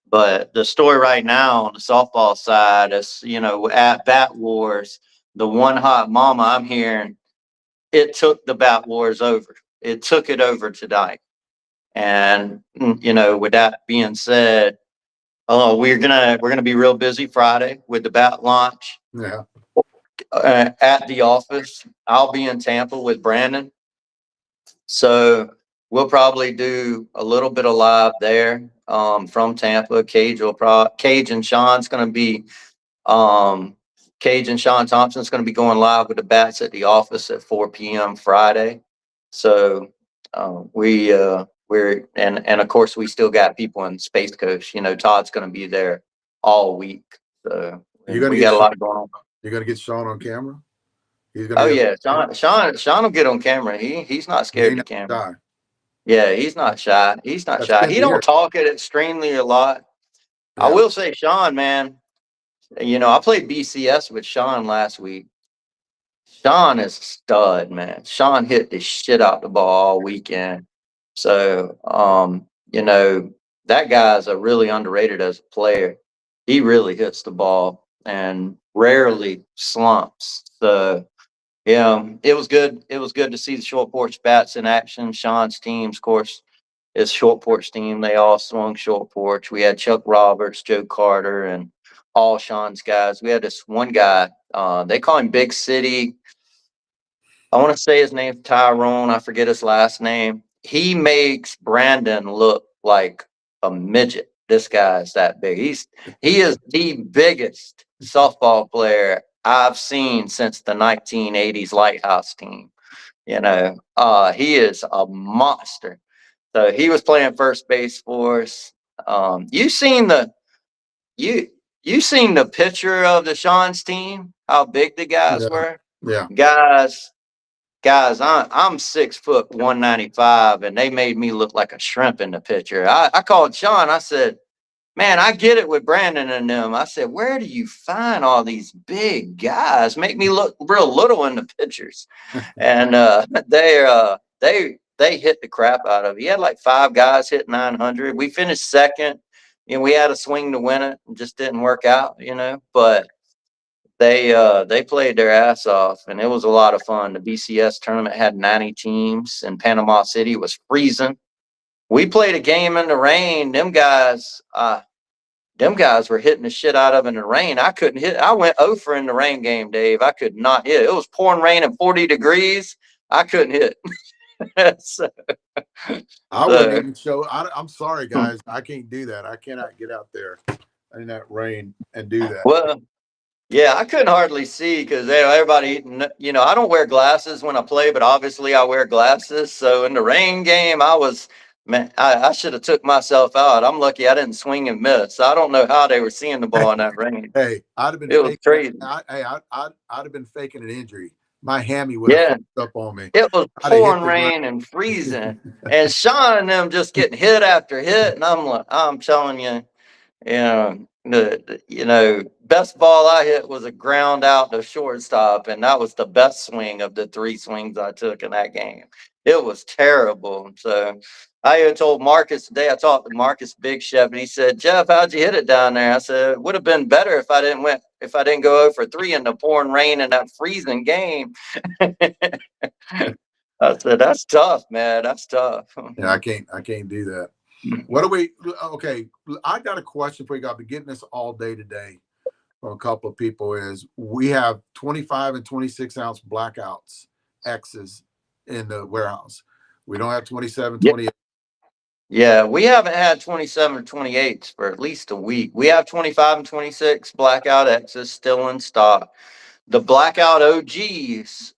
But the story right now on the softball side is, at Bat Wars, the one hot mama I'm hearing, it took the Bat Wars over. It took it over tonight. And with that being said, we're gonna be real busy Friday with the bat launch. Yeah. At the office. I'll be in Tampa with Brandon, so we'll probably do a little bit of live there from Tampa. Cage and Sean's gonna be Cage and Sean Thompson's gonna be going live with the bats at the office at 4 p.m. Friday. So we're and of course we still got people in Space Coast. Todd's going to be there all week. So we got a lot going on. You're going to get Sean on camera? Oh yeah, Sean will get on camera. He's not scared of camera. Shy. Yeah, he's not shy. He's not That's shy. good He to don't hear. talk it extremely a lot. Yeah. I will say, Sean, man, I played BCS with Sean last week. Sean is a stud, man. Sean hit the shit out the ball all weekend. So, that guy's a really underrated as a player. He really hits the ball and rarely slumps. So, it was good. It was good to see the short porch bats in action. Sean's teams, of course, is short porch team. They all swung short porch. We had Chuck Roberts, Joe Carter, and all Sean's guys. We had this one guy, they call him Big City. I want to say his name's Tyrone. I forget his last name. He makes Brandon look like a midget. This guy is that big. He is the biggest softball player I've seen since the 1980s Lighthouse team. You know, he is a monster. So he was playing first base for us. You seen the you seen the picture of the Sean's team? How big the guys were? Yeah. Guys, I'm 6 foot 195, and they made me look like a shrimp in the picture. I called Sean. I said, "Man, I get it with Brandon and them." I said, "Where do you find all these big guys? Make me look real little in the pictures." And they hit the crap out of it. He had like 5 guys hit 900. We finished second. You know, we had a swing to win it. It just didn't work out, you know, but they played their ass off, and it was a lot of fun. The BCS tournament had 90 teams in Panama City. It was freezing. We played a game in the rain. Them guys were hitting the shit out of in the rain. I couldn't hit. I went 0 for in the rain game, Dave. I could not hit. It was pouring rain and 40 degrees. I couldn't hit. So, I wouldn't even show. I'm sorry, guys. I can't do that. I cannot get out there in that rain and do that. well, yeah, I couldn't hardly see because everybody, you know, I don't wear glasses when I play, but obviously I wear glasses. So in the rain game, I should have took myself out. I'm lucky I didn't swing and miss. I don't know how they were seeing the ball in that rain. Hey, I'd have been. It was crazy. I'd have been faking an injury. My hammy would have fucked up on me. It was pouring rain and freezing, and Sean and them just getting hit after hit, and I'm telling you, best ball I hit was a ground out to shortstop, and that was the best swing of the 3 swings I took in that game. It was terrible. So I had told Marcus today. I talked to Marcus Big Chef, and he said, "Jeff, how'd you hit it down there?" I said, "It would have been better if I didn't go 0 for 3 in the pouring rain in that freezing game." I said, "That's tough, man. That's tough." Yeah, I can't do that. What do we? Okay, I got a question for you. I've been getting this all day today from a couple of people. Is we have 25 and 26 ounce blackouts X's in the warehouse. We don't have 27, 28. Yeah, we haven't had 27 or 28s for at least a week. We have 25 and 26 blackout X's still in stock. The blackout OGs,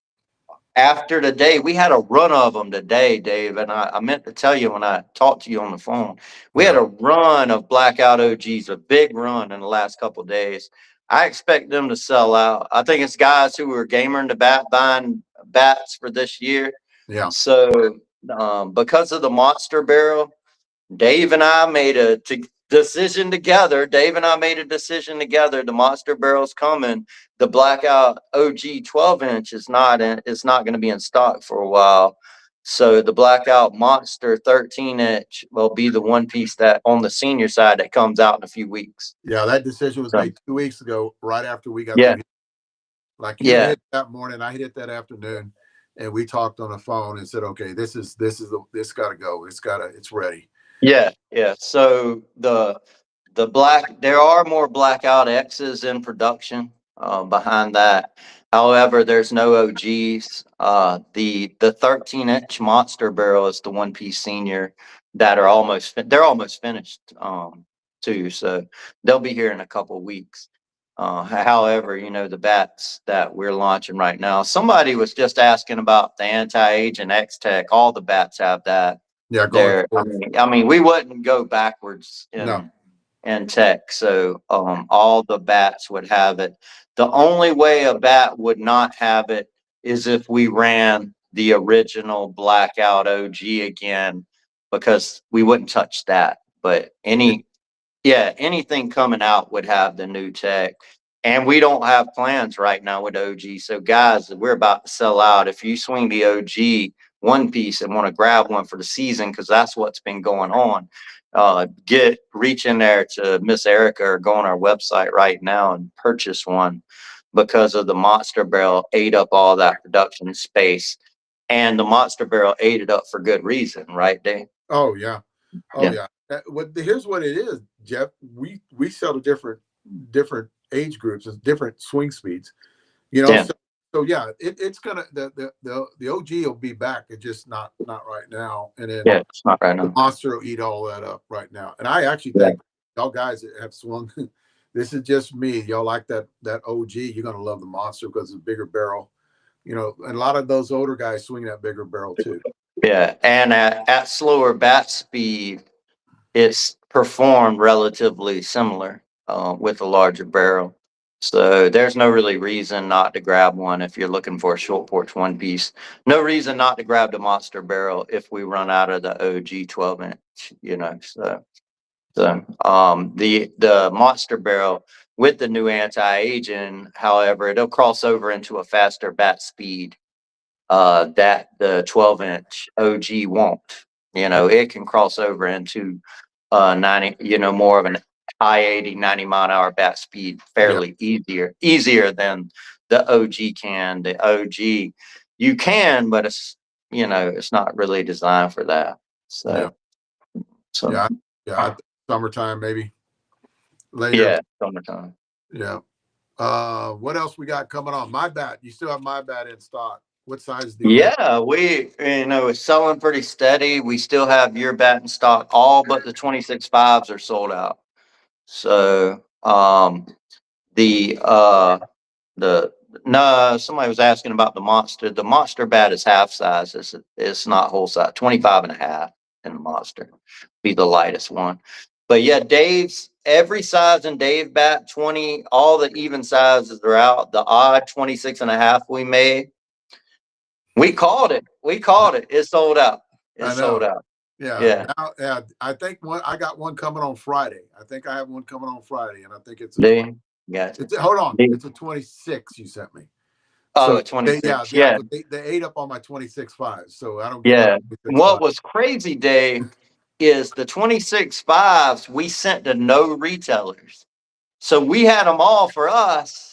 after today, we had a run of them today, Dave. And I meant to tell you when I talked to you on the phone, we had a run of blackout OGs, a big run in the last couple of days. I expect them to sell out. I think it's guys who are gamering the bat, buying bats for this year. Yeah. So because of the Monster Barrel, Dave and I made a decision together. The Monster Barrel's coming. The blackout OG 12-inch is not going to be in stock for a while. So the blackout Monster 13-inch will be the one piece that on the senior side that comes out in a few weeks. Yeah, that decision was made 2 weeks ago, right after we got the, like you hit that morning, I hit it that afternoon, and we talked on the phone and said, okay, this got to go. It's ready. Yeah. So there are more blackout X's in production behind that. However, there's no OGs. The 13-inch Monster Barrel is the one piece senior that are almost finished too. So they'll be here in a couple of weeks. However, the bats that we're launching right now, somebody was just asking about the anti-aging X-Tech. All the bats have that. Yeah, I mean, we wouldn't go backwards in tech. So all the bats would have it. The only way a bat would not have it is if we ran the original blackout OG again, because we wouldn't touch that. But anything coming out would have the new tech. And we don't have plans right now with OG. So guys, we're about to sell out. If you swing the OG one piece and want to grab one for the season, because that's what's been going on, reach in there to Miss Erica or go on our website right now and purchase one, because of the Monster Barrel ate up all that production space, and the Monster Barrel ate it up for good reason, right, Dave? Oh yeah. Here's what it is, Jeff. We sell to different different age groups and different swing speeds. You know, Yeah. so yeah, it's gonna the OG will be back. It's just not right now. And then Yeah, it's not right the now. monster will eat all that up right now. And I actually Yeah. think y'all guys that have swung, this is just me. Y'all like that OG. You're gonna love the monster because it's a bigger barrel. You know, and a lot of those older guys swing that bigger barrel too. Yeah, and at slower bat speed, it's performed relatively similar with a larger barrel. So there's no really reason not to grab one if you're looking for a short porch one piece. No reason not to grab the monster barrel if we run out of the OG 12-inch, you know. So the monster barrel with the new anti-aging, however, it'll cross over into a faster bat speed that the 12-inch OG won't. You know, it can cross over into 90, you know, more of an high 80, 90-mile-an-hour bat speed fairly easier than the OG can. The OG, you can, but it's, you know, it's not really designed for that. So, yeah, yeah. Summertime maybe later. Yeah, summertime. Yeah. What else we got coming on? My bat. You still have my bat in stock. What size do you have? Yeah, we, you know, it's selling pretty steady. We still have your bat in stock. All but the 26.5s are sold out. So, the no, somebody was asking about the monster. The monster bat is half size. It's not whole size. 25.5 in the monster. Be the lightest one. But yeah, Dave's every size in Dave bat, 20, all the even sizes are out. The odd 26.5 we made. We called it. It's sold out. It's sold out. Yeah. Now, yeah. I think I got one coming on Friday. I think I have one coming on Friday, and I think it's hold on. It's a 26 you sent me. Oh, 26. They ate up on my 26.5. So I don't. Yeah. What was crazy, Dave, is the 26.5s we sent to no retailers. So we had them all for us.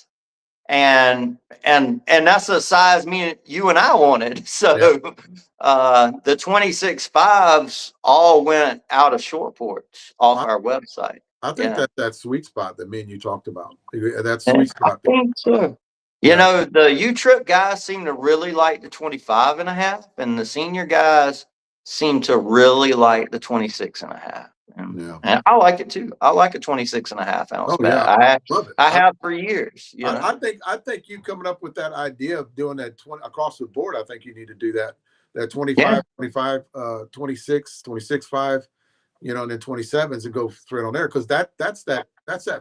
And that's the size you and I wanted. So the 26.5s all went out of short porch off our website. I think that's that sweet spot that me and you talked about. That sweet spot. I think so. You know, the U-Trip guys seem to really like the 25.5, and the senior guys seem to really like the 26.5. And I like it too. I like a 26.5 ounce bat. I have for years. You know? I think you coming up with that idea of doing that 20 across the board. I think you need to do that 25, 25, 26, 26.5, you know, and then 27s and go through it on there, because that's that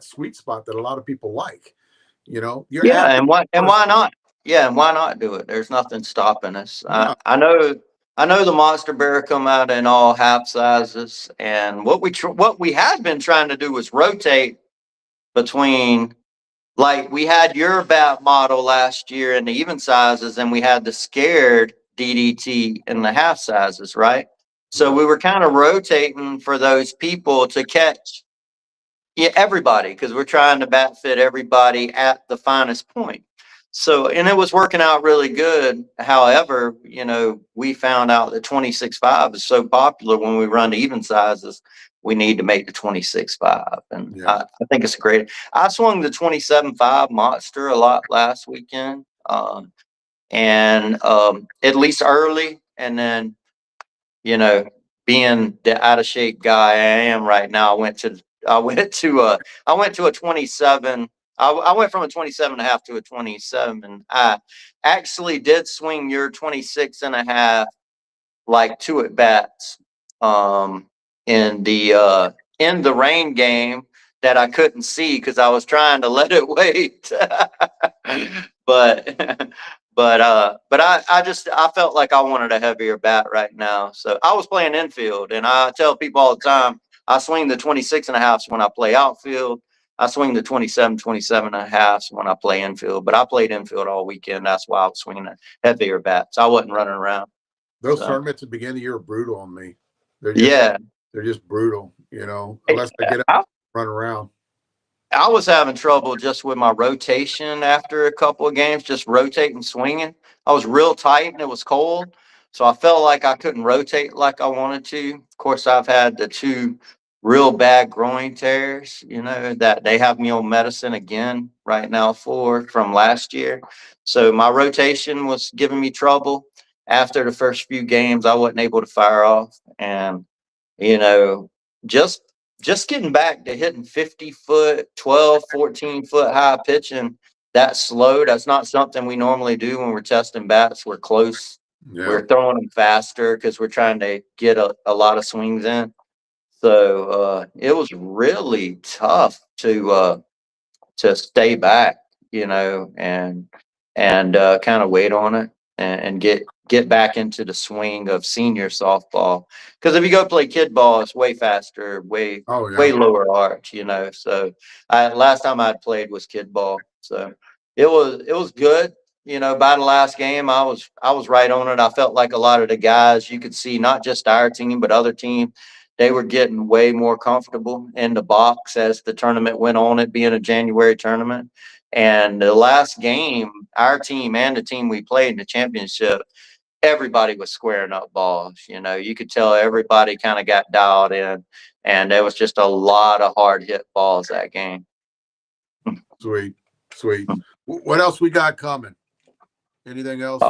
sweet spot that a lot of people like. You know, and why not? Yeah, and why not do it? There's nothing stopping us. No. I know the monster bear come out in all half sizes, and what we had been trying to do was rotate between, like, we had your bat model last year in the even sizes, and we had the scared DDT in the half sizes, right? So we were kind of rotating for those people to catch everybody, because we're trying to bat fit everybody at the finest point. So, and it was working out really good. However, you know, we found out that 26.5 is so popular when we run the even sizes, we need to make the 26.5. And I think it's great. I swung the 27.5 monster a lot last weekend, and at least early. And then, you know, being the out of shape guy I am right now, I went to a 27. I went from a 27.5 to a 27. I actually did swing your 26.5 like 2 at bats in the rain game that I couldn't see because I was trying to let it wait. But I felt like I wanted a heavier bat right now. So I was playing infield, and I tell people all the time, I swing the 26.5s when I play outfield. I swing the 27.5s when I play infield, but I played infield all weekend. That's why I was swinging a heavier bat. So I wasn't running around. Those tournaments at the beginning of the year are brutal on me. They're just brutal, you know, unless I get out, run around. I was having trouble just with my rotation after a couple of games, just rotating, swinging. I was real tight and it was cold. So I felt like I couldn't rotate like I wanted to. Of course, I've had the 2 real bad groin tears, you know, that they have me on medicine again right now from last year. So my rotation was giving me trouble. After the first few games, I wasn't able to fire off. And, you know, just getting back to hitting 50-foot, 12, 14-foot high pitching that slow, that's not something we normally do when we're testing bats. We're close. Yeah. We're throwing them faster because we're trying to get a lot of swings in. So it was really tough to stay back, you know, and kind of wait on it and get back into the swing of senior softball. Because if you go play kid ball, it's way faster, way lower arch, you know. So last time I'd played was kid ball, so it was good. You know, by the last game, I was right on it. I felt like a lot of the guys, you could see, not just our team but other teams, they were getting way more comfortable in the box as the tournament went on, it being a January tournament. And the last game, our team and the team we played in the championship, everybody was squaring up balls. You know, you could tell everybody kind of got dialed in, and there was just a lot of hard hit balls that game. Sweet. What else we got coming? Anything else?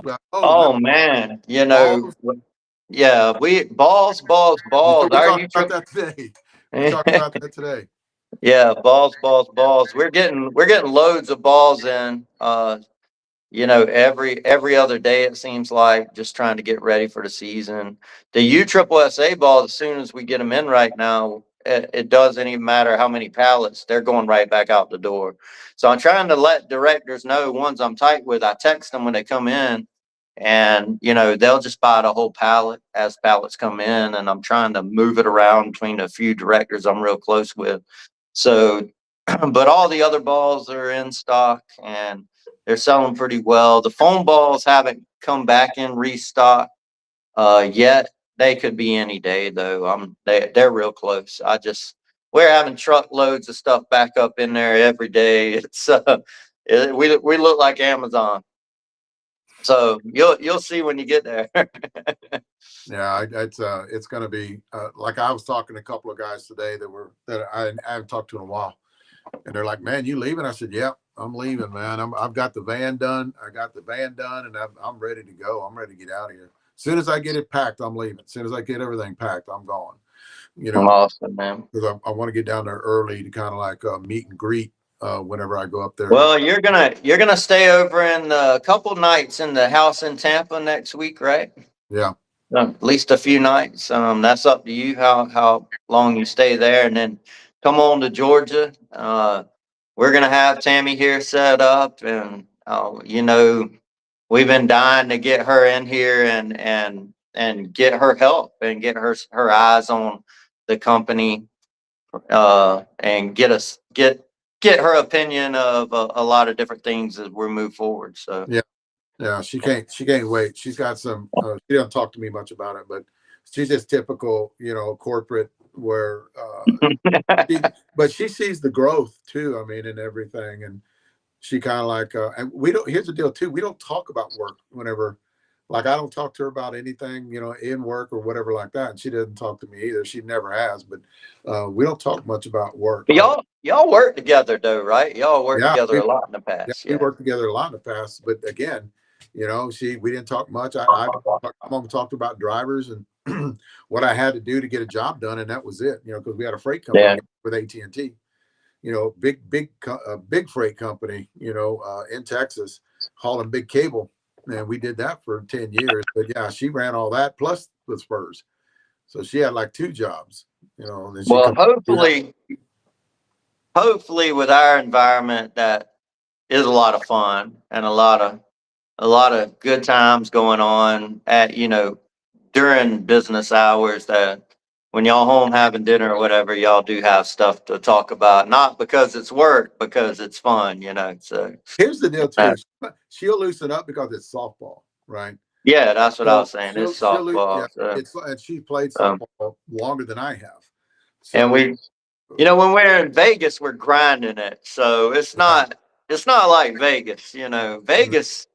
Man, you know, yeah, balls. We talked about that today. Yeah, balls. We're getting loads of balls in. You know, every other day it seems like, just trying to get ready for the season. The USSSA balls, as soon as we get them in right now, it doesn't even matter how many pallets, they're going right back out the door. So I'm trying to let directors know, ones I'm tight with, I text them when they come in, and you know, they'll just buy the whole pallet as pallets come in, and I'm trying to move it around between a few directors I'm real close with. So but all the other balls are in stock and they're selling pretty well. The foam balls haven't come back in restock yet. They could be any day though. They're real close. We're having truckloads of stuff back up in there every day. It's we look like Amazon. So you'll see when you get there. Yeah, it's going to be like, I was talking to a couple of guys today that I haven't talked to in a while, and they're like, "Man, you leaving?" I said, "Yep, I'm leaving, man. I've got the van done. And I'm ready to go. I'm ready to get out of here. As soon as I get it packed, I'm leaving. As soon as I get everything packed, I'm gone. You know, awesome, man. Because I want to get down there early to kind of like meet and greet whenever I go up there. Well, you're gonna stay over in a couple nights in the house in Tampa next week, right? Yeah. At least a few nights. That's up to you how long you stay there, and then come on to Georgia. We're gonna have Tammy here set up, and you know, we've been dying to get her in here and get her help and get her eyes on the company, and get her opinion of a lot of different things as we move forward. So yeah, she can't wait. She's got some. She doesn't talk to me much about it, but she's just typical, you know, corporate where. But she sees the growth too. I mean, and everything, and she kind of like. And we don't. Here's the deal too. We don't talk about work whenever. Like, I don't talk to her about anything, you know, in work or whatever like that. And she doesn't talk to me either. She never has. But we don't talk much about work. Y'all work together though, right? Y'all work together a lot in the past. Yeah, we worked together a lot in the past. But again, you know, we didn't talk much. I'm on talked about drivers and what I had to do to get a job done, and that was it. You know, because we had a freight company with AT&T. You know, big freight company. You know, in Texas, hauling big cable. And we did that for 10 years. But yeah, she ran all that plus the Spurs. So she had like 2 jobs, you know. And then hopefully with our environment, that is a lot of fun and a lot of good times going on at, you know, during business hours, that when y'all home having dinner or whatever, y'all do have stuff to talk about, not because it's work, because it's fun, you know. So here's the deal too. She'll loosen up because it's softball, right? Yeah, that's what I was saying. It's softball. And she played softball longer than I have. So, and we, you know, when we're in Vegas, we're grinding it. So it's not like Vegas, you know. Vegas,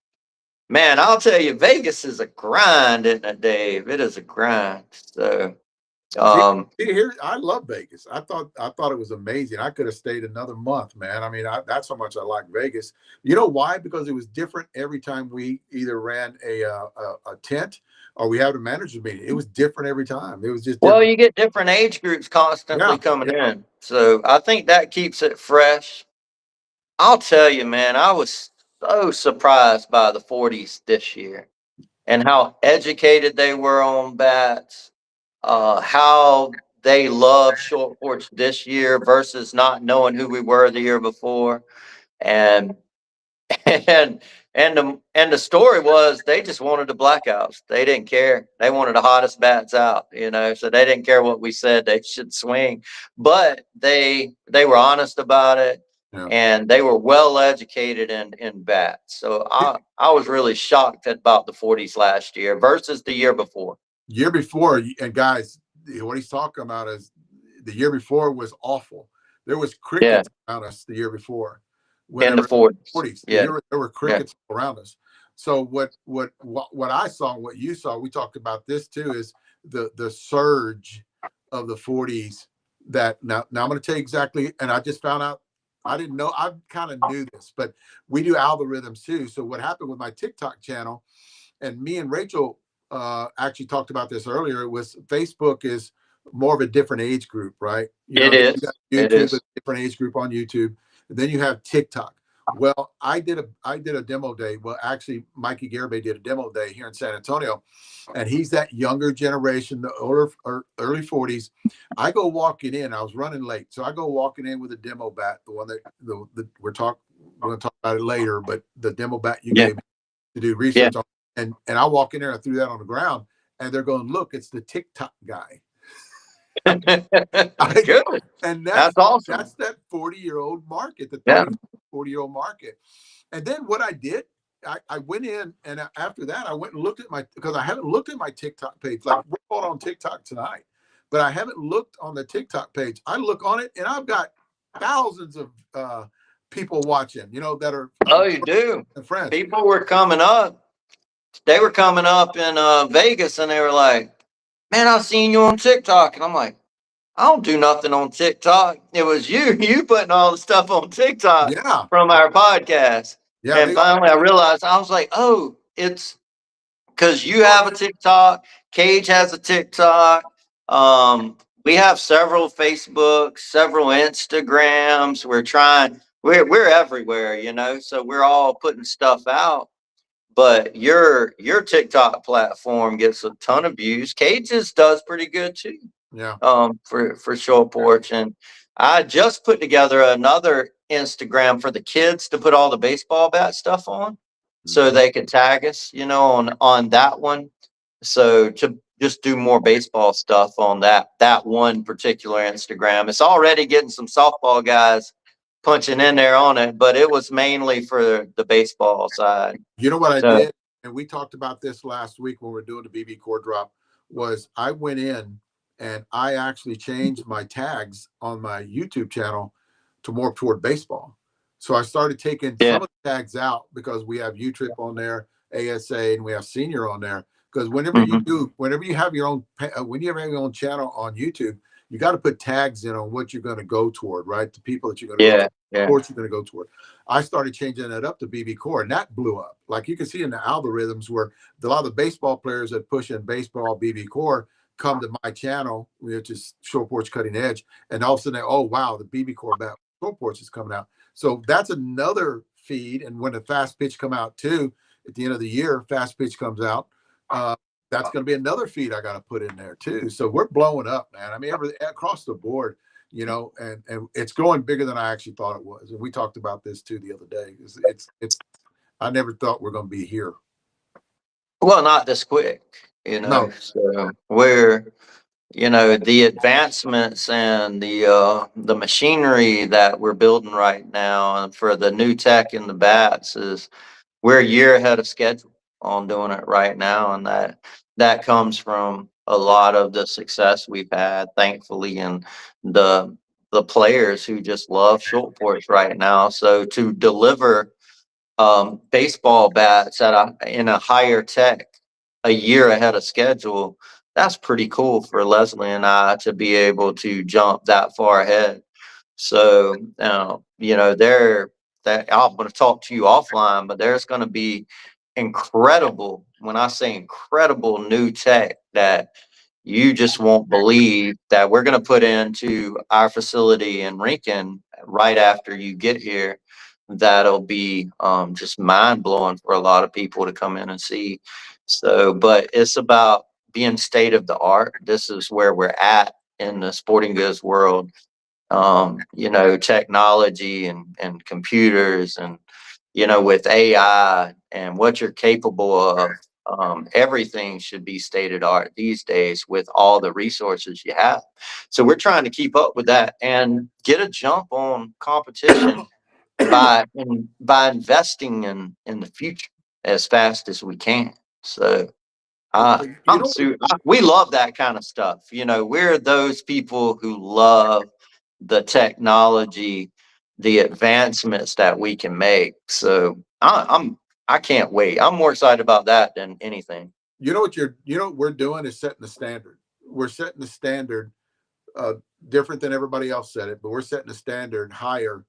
man, I'll tell you, Vegas is a grind, isn't it, Dave? It is a grind. So Here, I love Vegas. I thought it was amazing. I could have stayed another month, man. I mean, that's how much I like Vegas. You know why? Because it was different every time we either ran a tent or we had a manager's meeting. It was different every time. It was just Well, different. you get different age groups constantly Yeah, coming in. So I think that keeps it fresh. I'll tell you, man, I was so surprised by the 40s this year and how educated they were on bats, how they love short porch this year versus not knowing who we were the year before. And and the story was they just wanted the blackouts. They didn't care. They wanted the hottest bats out, so they didn't care what we said they should swing. But they were honest about it, yeah. and they were well educated in bats. So I was really shocked about the 40s last year versus the year before. Year before, and guys, what he's talking about is the year before was awful. There was crickets around us the year before. In the 40s. There were crickets around us. So what I saw, what you saw, we talked about this too, is the surge of the 40s. That now I'm going to tell you exactly, and I just found out. I didn't know. I kind of knew this, but we do algorithms too. So what happened with my TikTok channel, and me and Rachel actually talked about this earlier, was Facebook is more of a different age group, right? It is. YouTube is a different age group on YouTube. And then you have TikTok. Well, I did a demo day. Well, actually, Mikey Garibay did a demo day here in San Antonio, and he's that younger generation, the older or early 40s. I go walking in. I was running late, so I go walking in with a demo bat, the one that we're going to talk about it later, but the demo bat you gave me to do research on, and I walk in there, I threw that on the ground, and they're going, look, it's the TikTok guy. Good. And that's awesome. That's that 40-year-old market, the 40-year-old market. And then what I did, I went in, and after that, I went and looked at because I haven't looked at my TikTok page. Like, we're going on TikTok tonight, but I haven't looked on the TikTok page. I look on it, and I've got thousands of people watching, that are you do. Friends. People were coming up. They were coming up in Vegas, and they were like, man, I've seen you on TikTok. And I'm like, I don't do nothing on TikTok. It was you putting all the stuff on TikTok from our podcast. Yeah, and finally I realized, I was like, oh, it's because you have a TikTok. Cage has a TikTok. We have several Facebooks, several Instagrams. We're everywhere, so we're all putting stuff out. But your TikTok platform gets a ton of views. Cage's does pretty good too. Yeah. For Short Porch, and I just put together another Instagram for the kids to put all the baseball bat stuff on, so they could tag us, on that one. So to just do more baseball stuff on that one particular Instagram. It's already getting some softball guys punching in there on it, but it was mainly for the baseball side. You know what I did, and we talked about this last week when we were doing the BB core drop, was I went in and I actually changed my tags on my YouTube channel to more toward baseball. So I started taking some of the tags out, because we have U-Trip on there, ASA, and we have Senior on there. Because whenever you have your own channel on YouTube, you got to put tags in on what you're going to go toward, right? The people that you're going to go toward, sports you're going to go toward. I started changing that up to BB core, and that blew up. Like you can see in the algorithms where a lot of the baseball players that push in baseball BB core come to my channel, which is Short Porch Cutting Edge, and all of a sudden, oh wow, the BB core bat Short Porch is coming out. So that's another feed. And when the fast pitch come out too, at the end of the year, fast pitch comes out. That's going to be another feed I got to put in there too. So we're blowing up, man. I mean, across the board, and it's growing bigger than I actually thought it was. And we talked about this too the other day. It's I never thought we're going to be here. Well, not this quick, No. So we're, the advancements and the machinery that we're building right now, and for the new tech in the bats, we're a year ahead of schedule on doing it right now, and that comes from a lot of the success we've had, thankfully, and the players who just love Short Porch right now. So to deliver baseball bats in a higher tech a year ahead of schedule, that's pretty cool for Leslie and I to be able to jump that far ahead. So, you know, I'm going to talk to you offline, but there's going to be incredible, when I say incredible, new tech that you just won't believe that we're going to put into our facility in Rincon right after you get here. That'll be just mind blowing for a lot of people to come in and see. So, but it's about being state of the art. This is where we're at in the sporting goods world. You know, technology and computers and, you know, with AI and what you're capable of. Everything should be state of the art these days with all the resources you have. So we're trying to keep up with that and get a jump on competition by investing in the future as fast as we can. So we love that kind of stuff. You know, we're those people who love the technology, the advancements that we can make. So I can't wait. I'm more excited about that than anything. You know what we're doing is setting the standard. We're setting the standard different than everybody else said it, but we're setting the standard higher,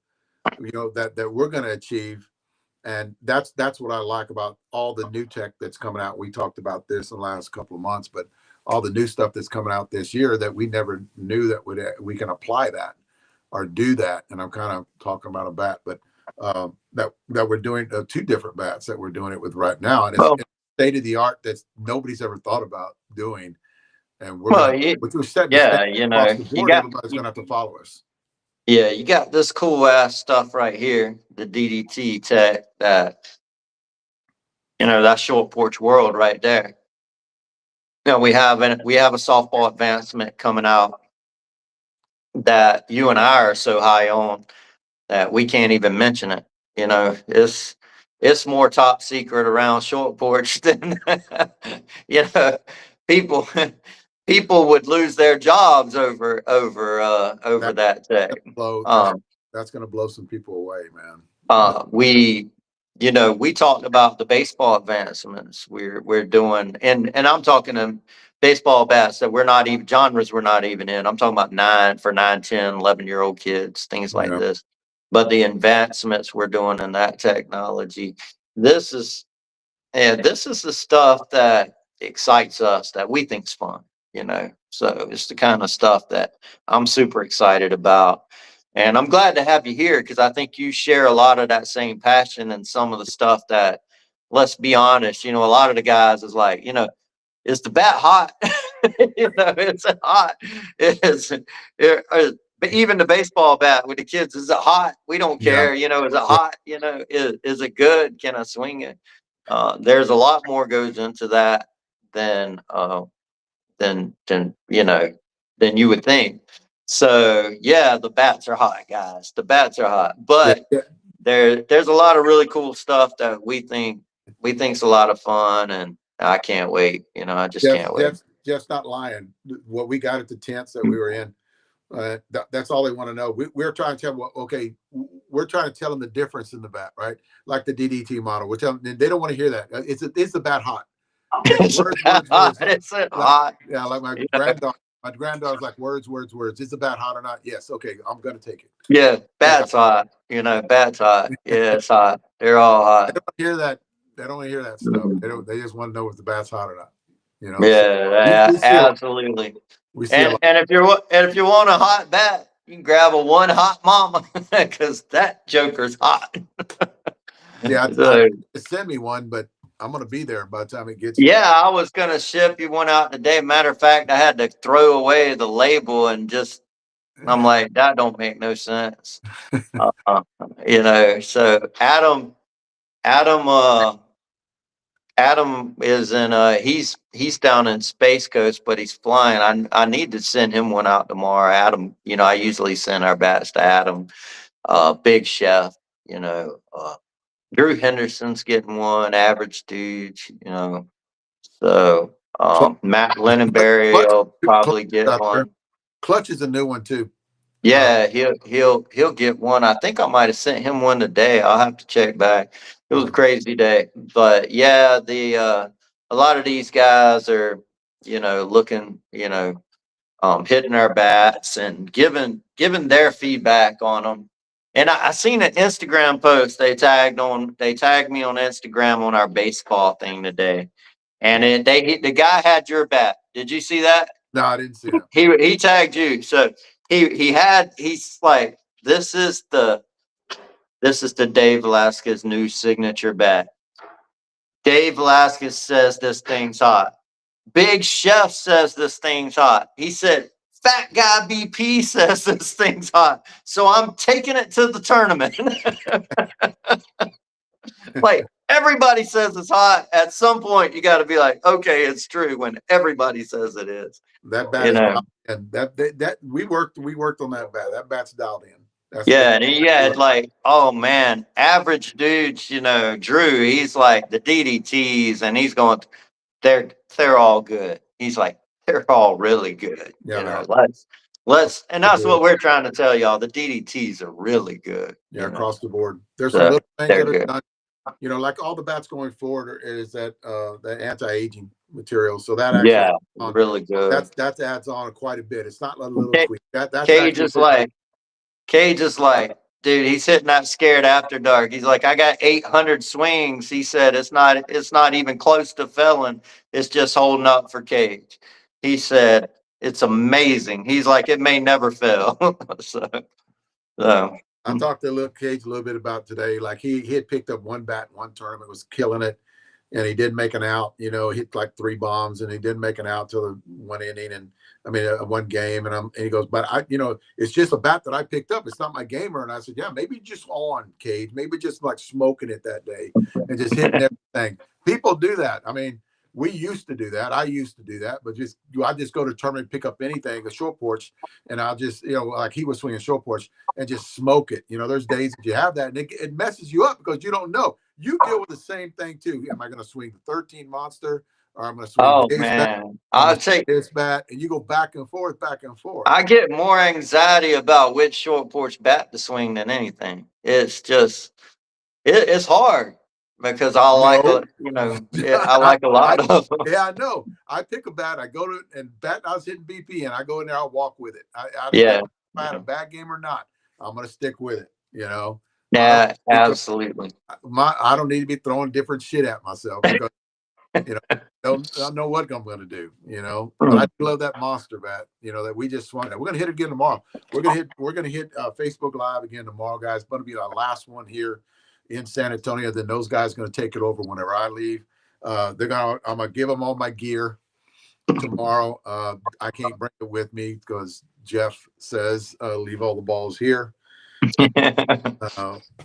you know, that we're going to achieve. And that's what I like about all the new tech that's coming out. We talked about this in the last couple of months, but all the new stuff that's coming out this year that we never knew that we can apply that or do that. And I'm kind of talking about a bat, but that we're doing 2 different bats that we're doing it with right now. And it's state of the art that nobody's ever thought about doing. And we're setting the standard you know, across the board, everybody's going to have to follow us. Yeah, you got this cool ass stuff right here, the DDT tech that, you know, that short porch world right there. You know, we have a softball advancement coming out that you and I are so high on that we can't even mention it. You know, it's more top secret around short porch than you know, people would lose their jobs over that tech. That's going to blow some people away, man. We talked about the baseball advancements we're doing, and I'm talking to baseball bats that we're not even genres we're not even in. I'm talking about 9, 10, 11-year-old kids, things like this. But the advancements we're doing in that technology, this is the stuff that excites us, that we think's fun, you know. So it's the kind of stuff that I'm super excited about. And I'm glad to have you here because I think you share a lot of that same passion and some of the stuff that, let's be honest, you know, a lot of the guys is like, you know, is the bat hot? You know, it's hot. But even the baseball bat with the kids, is it hot? We don't care. You know, is it hot? You know, is it good? Can I swing it? There's a lot more goes into that than you know, than you would think. So yeah, the bats are hot, guys. The bats are hot, but there's a lot of really cool stuff that we think's a lot of fun, and I can't wait. You know, I just can't wait. Jeff's not lying. What we got at the tents that we were in, that's all they want to know. We're trying to tell them, okay, we're trying to tell them the difference in the bat, right? Like the DDT model. We're telling them, they don't want to hear that. Is the bat hot? It's hot. Yeah, like my granddaughter's like, words. Is the bat hot or not? Yes. Okay, I'm gonna take it. Yeah, bat's hot. You know, bat's hot. Yeah, it's hot. They're all hot. They don't hear that. They don't want to hear that stuff. They just want to know if the bat's hot or not. You know. Yeah, absolutely. And if you want a hot bat, you can grab a one hot mama because that joker's hot. Yeah, send me one, but I'm gonna be there by the time it gets here. Yeah, I was gonna ship you one out today. Matter of fact, I had to throw away the label and I'm like, that don't make no sense. You know, so Adam is in he's down in Space Coast, but he's flying. I need to send him one out tomorrow. Adam, you know, I usually send our bats to Adam, Big Chef, you know, Drew Henderson's getting one, average dude, you know. So Matt Linenberry will probably get one. Clutch is a new one too. Yeah, he'll get one. I think I might have sent him one today. I'll have to check back. It was a crazy day. But yeah, a lot of these guys are looking, hitting our bats and giving their feedback on them. And I seen an Instagram post they tagged me on Instagram on our baseball thing today, and the guy had your bat. Did you see that? No, I didn't see him. He tagged you. So he's like, this is the Dave Velasquez new signature bat. Dave Velasquez says this thing's hot. Big Chef says this thing's hot. He said, Fat Guy BP says this thing's hot. So I'm taking it to the tournament. Like, everybody says it's hot. At some point, you got to be like, okay, it's true when everybody says it is. That bat, and that we worked on that bat. That bat's dialed in. And he had like, oh man, average dudes, Drew, he's like the DDTs, and he's going, they're all good. He's like, they're all really good. Yeah, let's, and that's what we're trying to tell y'all. The DDTs are really good. Yeah, across the board. There's some little things that are done. Like all the bats going forward is that the anti-aging material. So that actually really good. That adds on quite a bit. It's not a little tweak. That's Cage is like, dude, he's hitting that scared after dark. He's like, I got 800 swings. He said it's not even close to felling. It's just holding up for Cage. He said it's amazing. He's like, it may never fail. so I talked to Cage a little bit about today. Like he had picked up one bat in one tournament, was killing it, and he did make an out. Hit like 3 bombs, and he didn't make an out till the 1 inning, and one game. And he goes, but it's just a bat that I picked up. It's not my gamer. And I said, yeah, maybe just on, Cage, maybe just like smoking it that day and just hitting everything. People do that. We used to do that. I used to do that, but I just go to tournament, pick up anything, a short porch, and I'll just, like he was swinging short porch and just smoke it. There's days that you have that, and it messes you up because you don't know. You deal with the same thing too. Am I going to swing the 13 monster, or I'm going to swing this bat? I'll take this bat, and you go back and forth, back and forth. I get more anxiety about which short porch bat to swing than anything. It's just, it's hard. Because I like a lot of them. Yeah, I know. I pick a bat, I go to and bat. I was hitting BP, and I go in there. I'll walk with it. I if I had a bad game or not, I'm gonna stick with it. Yeah, absolutely. I don't need to be throwing different shit at myself because don't know what I'm gonna do. But I love that monster bat. That we just swung at. We're gonna hit it again tomorrow. We're gonna hit Facebook Live again tomorrow, guys. It's gonna be our last one here in San Antonio. Then those guys are going to take it over whenever I leave. I'm going to give them all my gear tomorrow. I can't bring it with me because Jeff says leave all the balls here. And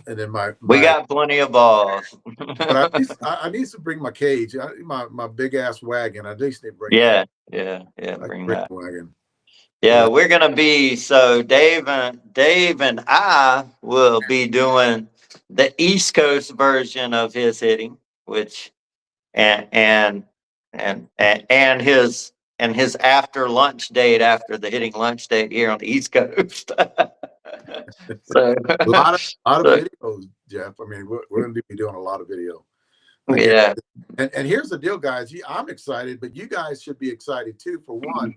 then we got plenty of balls. But I need to bring my cage, my big ass wagon. I just need to bring bring that wagon. Yeah, we're gonna be Dave and I will be doing the East Coast version of his hitting, which and his after lunch date after the hitting lunch date here on the East Coast. So a lot of videos, Jeff. We're going to be doing a lot of video. Yeah. And here's the deal, guys. I'm excited, but you guys should be excited too. For one,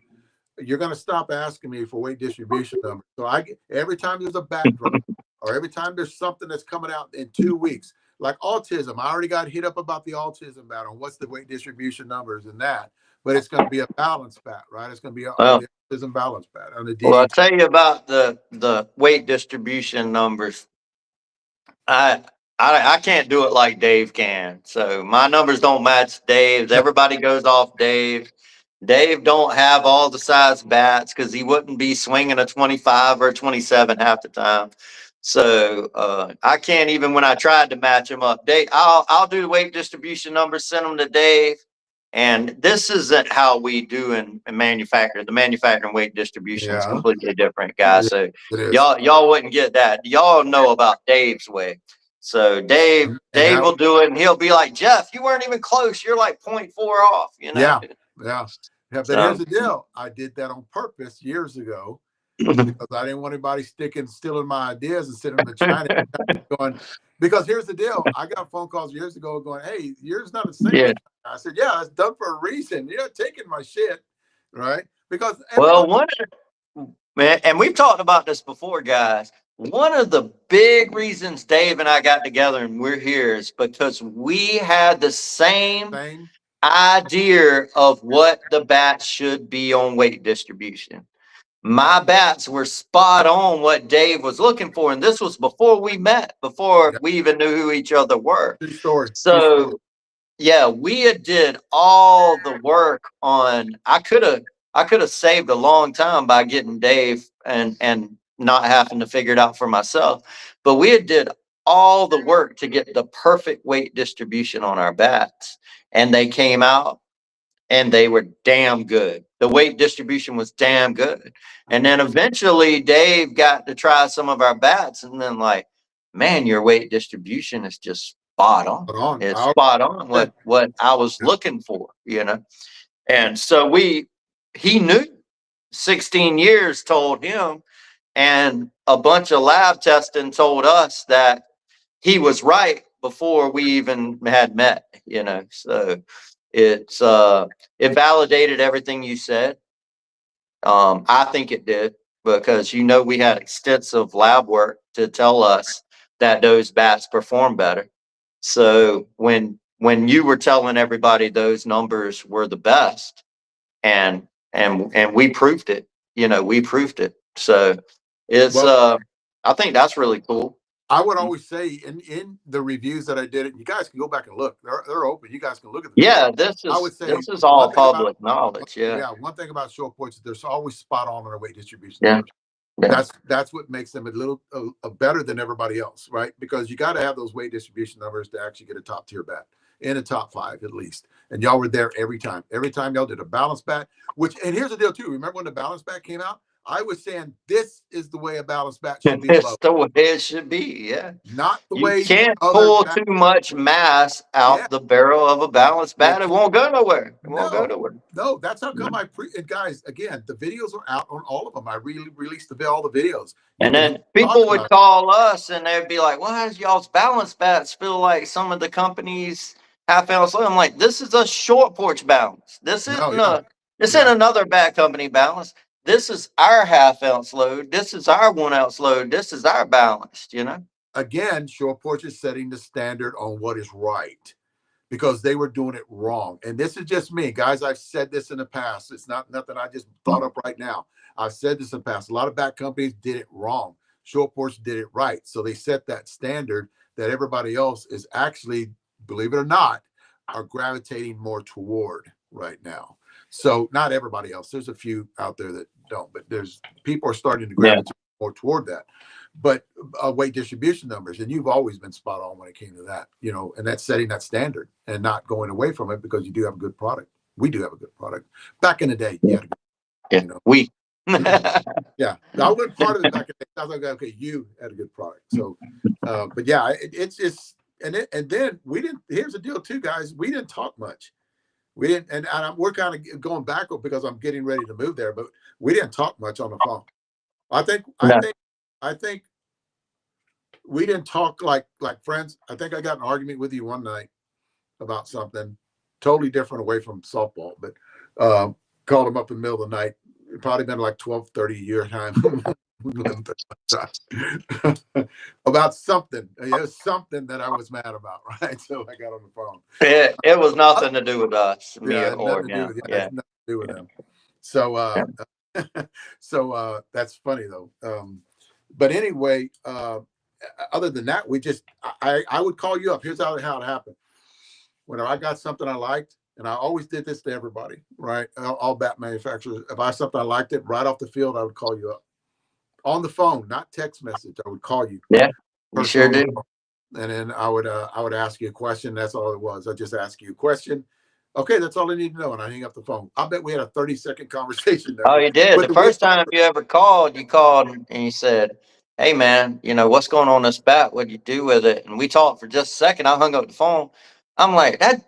you're going to stop asking me for weight distribution numbers. So every time there's a backdrop or every time there's something that's coming out in 2 weeks, like autism, I already got hit up about the autism battle. What's the weight distribution numbers and that? But it's going to be a balance bat, right? It's going to be autism balance bat on the D. Well, I'll tell you about the weight distribution numbers. I can't do it like Dave can. So my numbers don't match Dave's. Everybody goes off Dave. Dave don't have all the size bats because he wouldn't be swinging a 25 or 27 half the time. So I can't even when I tried to match him up. Dave, I'll do the weight distribution numbers, send them to Dave. And this isn't how we do in manufacturing. The manufacturing weight distribution is completely different, guys. So y'all wouldn't get that. Y'all know about Dave's way. So Dave will do it, and he'll be like, Jeff, you weren't even close. You're like 0.4 off. Yeah. But here's the deal. I did that on purpose years ago, because I didn't want anybody stealing my ideas and sending them to China. Going, because here's the deal. I got phone calls years ago going, "Hey, yours not the same." Yeah. I said, "Yeah, it's done for a reason. You're not taking my shit, right?" Because Well, man, and we've talked about this before, guys. One of the big reasons Dave and I got together and we're here is because we had the same idea of what the bats should be on weight distribution. My bats were spot on what Dave was looking for. And this was before we met, before we even knew who each other were. True story. So, yeah, we had did all the work on, I could have saved a long time by getting Dave and not having to figure it out for myself. But we had did all the work to get the perfect weight distribution on our bats. And they came out and they were damn good. The weight distribution was damn good. And then eventually Dave got to try some of our bats and then like, man, your weight distribution is just spot on. It's spot on what I was looking for, you know? And so he knew 16 years told him, and a bunch of lab testing told us that he was right before we even had met, you know? So it validated everything you said. I think it did because, you know, we had extensive lab work to tell us that those bats perform better. So when you were telling everybody those numbers were the best, and we proved it, you know, we proved it. So it's I think that's really cool. I would always say in the reviews that I did it, you guys can go back and look. They're open. You guys can look at them. Yeah, I would say this is all public knowledge. Yeah. One thing about short ports is they're always spot on their weight distribution. Yeah. That's what makes them a little better than everybody else, right? Because you got to have those weight distribution numbers to actually get a top tier bat in a top 5 at least. And y'all were there every time. Every time y'all did a balance bat, and here's the deal too. Remember when the balance bat came out? I was saying this is the way a balanced bat should be. It's the way it should be. Yeah. Not the way you can't pull too much mass out the barrel of a balanced bat. It won't go nowhere. It won't go nowhere. No, that's how come and guys, again, the videos are out on all of them. I released all the videos. And then people would call us and they'd be like, why does y'all's balanced bats feel like some of the companies half ounce load? I'm like, this is a short porch balance. This isn't another bat company balance. This is our half ounce load. This is our 1 ounce load. This is our balanced, you know? Again, short porch is setting the standard on what is right because they were doing it wrong. And this is just me, guys. I've said this in the past. It's not nothing I just thought up right now. I've said this in the past. A lot of bat companies did it wrong. Short porch did it right. So they set that standard that everybody else is actually, believe it or not, are gravitating more toward right now. So not everybody else. There's a few out there that don't, but there's people are starting to gravitate more toward that. But weight distribution numbers, and you've always been spot on when it came to that, you know, and that's setting that standard and not going away from it because you do have a good product. We do have a good product. Back in the day, you had a good, you know, yeah, I wasn't part of it back in the day. I was like, okay, you had a good product. So, but yeah, it's just, and then we didn't. Here's the deal, too, guys. We didn't talk much. We didn't, and we're kind of going backward because I'm getting ready to move there. But we didn't talk much on the phone. I think we didn't talk like friends. I think I got an argument with you one night about something totally different away from softball, but called him up in the middle of the night. It probably been like 12:30 year time about something. It was something that I was mad about, right? So I got on the phone. It was nothing to do with us. Nothing to do with them. So so that's funny though. But anyway, other than that, I would call you up. Here's how it happened. When I got something I liked, and I always did this to everybody, right? All bat manufacturers. If I had something I liked it right off the field, I would call you up on the phone, not text message. I would call you. Yeah, you sure do. And then I would ask you a question. That's all it was. I just ask you a question. Okay, that's all I need to know. And I hang up the phone. I bet we had a 30-second conversation there. Oh, you did. The first time you ever called, you called and you said, hey, man, you know, what's going on this bat? What'd you do with it? And we talked for just a second. I hung up the phone. I'm like, that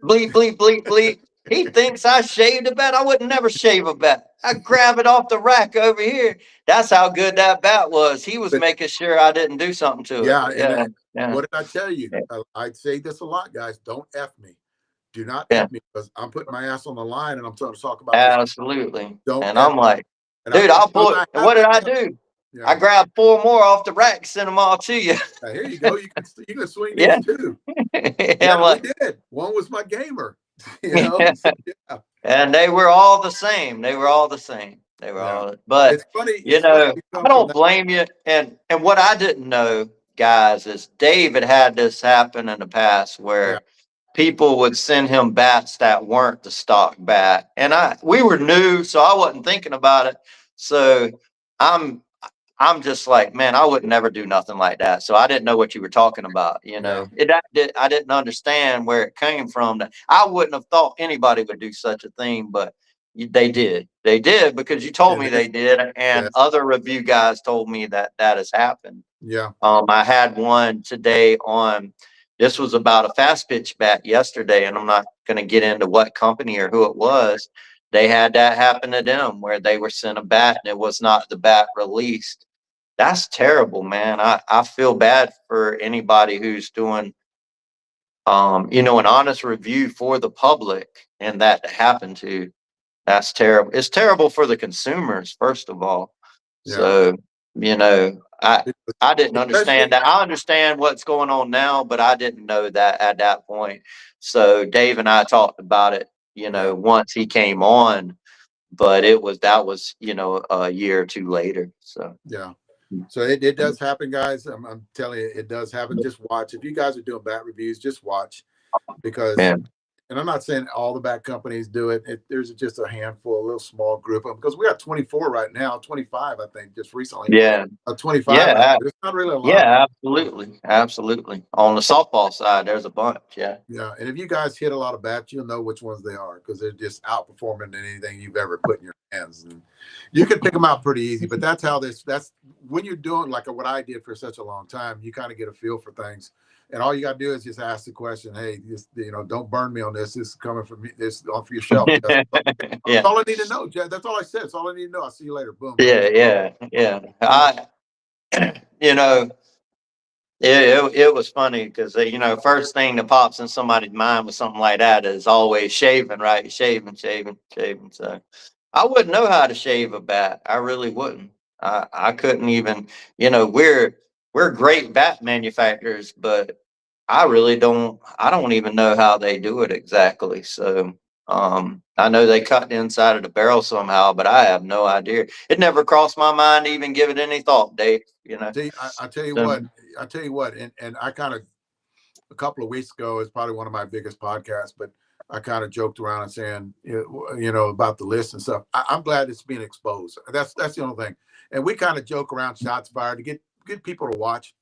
bleep, bleep, bleep, bleep. He thinks I shaved a bat. I would never shave a bat. I grab it off the rack over here. That's how good that bat was. He was But making sure I didn't do something to it. yeah, Yeah, and yeah, what did I tell you? yeah, I say this a lot, guys. Don't F me. Do not yeah. F me because I'm putting my ass on the line and I'm trying to talk about this. Absolutely. Don't And F I'm me. like, And dude, I'll because pull it. I And what did haven't I F, do? I yeah. grabbed 4 more off the rack, sent them all to you. Now, here you go. You can swing Yeah. these too. I'm Yeah, we like, did. One was my gamer. You know. So, yeah, and they were all the same. They were all the same. They were yeah. all, but It's funny. you It's funny. know, You I come from don't that. blame you. And what I didn't know, guys, is David had this happen in the past Yeah, where people would send him bats that weren't the stock bat. And we were new, so I wasn't thinking about it. So I'm I'm just like, man, I would never do nothing like that. So I didn't know what you were talking about. You yeah, know, I didn't understand where it came from. That I wouldn't have thought anybody would do such a thing, but they did. They did because you told yeah, me they did, yeah, and other review guys told me that that has happened. yeah. I had one today on. This was about a fast pitch bat yesterday, and I'm not going to get into what company or who it was. They had that happen to them where they were sent a bat and it was not the bat released. That's terrible, man. I feel bad for anybody who's doing an honest review for the public and that happened to. That's terrible. It's terrible for the consumers, first of all. Yeah. So, you know, I didn't Especially, understand that. I understand what's going on now, but I didn't know that at that point. So Dave and I talked about it, yeah, once he came on, but that was, a year or two later. So yeah. So it does happen, guys. I'm telling you, it does happen. Just watch. If you guys are doing bat reviews, just watch because, yeah. and I'm not saying all the bat companies do it. There's just a handful, a little small group of them because we got 24 right now, 25, I think, just recently. Yeah. 25 out Yeah. there. It's not really a lot. Yeah, absolutely. Absolutely. On the softball side, there's a bunch. Yeah. Yeah. And if you guys hit a lot of bats, you'll know which ones they are because they're just outperforming anything you've ever put in your hands. And you can pick them out pretty easy. But that's when you're doing like what I did for such a long time, you kind of get a feel for things. And all you got to do is just ask the question, hey, don't burn me on this. This is coming from me. This off your shelf. That's Yeah. all I need to know, Jed. That's all I said. That's all I need to know. I'll see you later. Boom. Yeah. Yeah. Yeah. You know, it was funny because, first thing that pops in somebody's mind with something like that is always shaving, right? Shaving, shaving, shaving. So I wouldn't know how to shave a bat. I really wouldn't. I couldn't even, we're great bat manufacturers, but I don't even know how they do it exactly. So, I know they cut the inside of the barrel somehow, but I have no idea. It never crossed my mind to even give it any thought, Dave, See, I tell you So, what, and I kind of a couple of weeks ago is probably one of my biggest podcasts, but I kind of joked around and saying, about the list and stuff. I'm glad it's being exposed. That's the only thing. And we kind of joke around shots fired to get people to watch,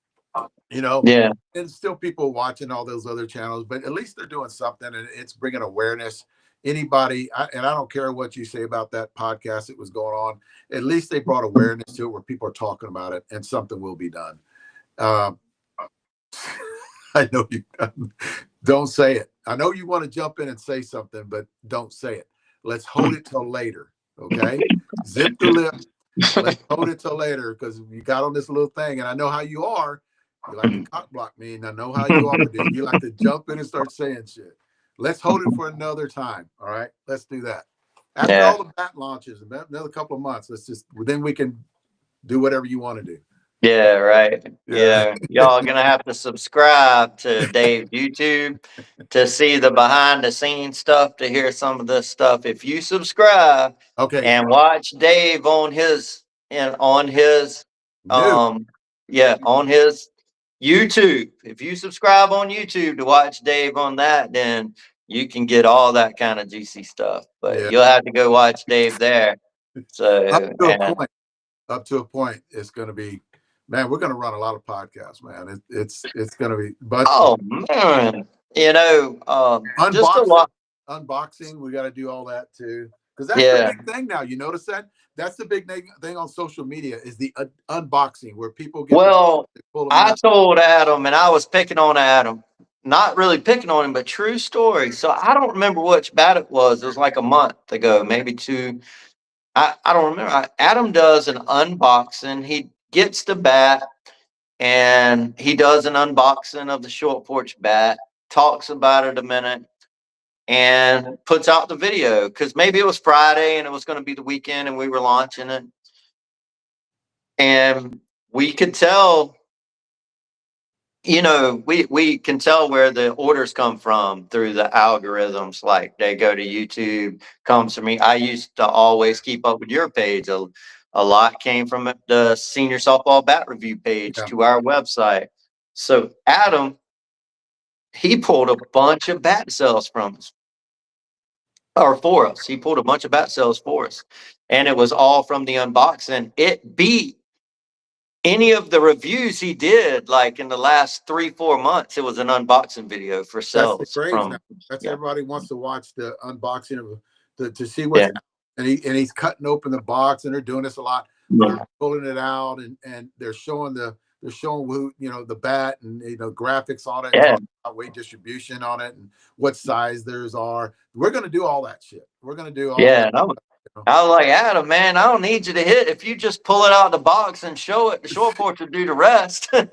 yeah, and still people watching all those other channels, but at least they're doing something and it's bringing awareness. Anybody, and I don't care what you say about that podcast that was going on, at least they brought awareness to it where people are talking about it and something will be done. Uh, I know you don't say it. I know you want to jump in and say something, but don't say it. Let's hold it till later. Okay. Zip the lip. Let's hold it till later because you got on this little thing. And I know how you are. You like to cock block me. And I know how you are, dude. You like to jump in and start saying shit. Let's hold it for another time. All right. Let's do that. After yeah. all the bat launches, another couple of months, then we can do whatever you want to do. Yeah, right. Yeah. Y'all are gonna have to subscribe to Dave YouTube to see the behind the scenes stuff, to hear some of this stuff. If you subscribe Okay. and watch Dave on his on his New. on his YouTube. If you subscribe on YouTube to watch Dave on that, then you can get all that kind of juicy stuff. But Yeah. you'll have to go watch Dave there. So Up to a point, it's going to be, man, we're going to run a lot of podcasts, man. It's going to be, but oh man, just a lot. Unboxing, we got to do all that too. Because that's the big thing now. You notice that? That's the big thing on social media is the unboxing where people get. Well, I told Adam, and I was picking on Adam. not really picking on him, but true story. So I don't remember which bat it was. It was like a month ago, maybe two. I don't remember. Adam does an unboxing. He gets the bat and he does an unboxing of the short porch bat, talks about it a minute, and puts out the video because maybe it was Friday and it was going to be the weekend and we were launching it. And we could tell, you know, we can tell where the orders come from through the algorithms. Like they go to YouTube, comes from me. I used to always keep up with your page. A lot came from the senior softball bat review page to our website. So Adam, he pulled a bunch of bat sales from us, or for us. He pulled a bunch of bat sales for us, and it was all from the unboxing. It beat any of the reviews he did, like in the last 3-4 months. It was an unboxing video for sales. That's the craze from, now. That's everybody wants to watch the unboxing of to see what's and he's cutting open the box, and they're doing this a lot. They're pulling it out and they're showing who, you know, the bat and, you know, graphics on it, talking about weight distribution on it and what size theirs are. We're gonna do all that shit. We're gonna do all that. I was like, Adam, man, I don't need you to hit. If you just pull it out of the box and show it, the short porch will do the rest. You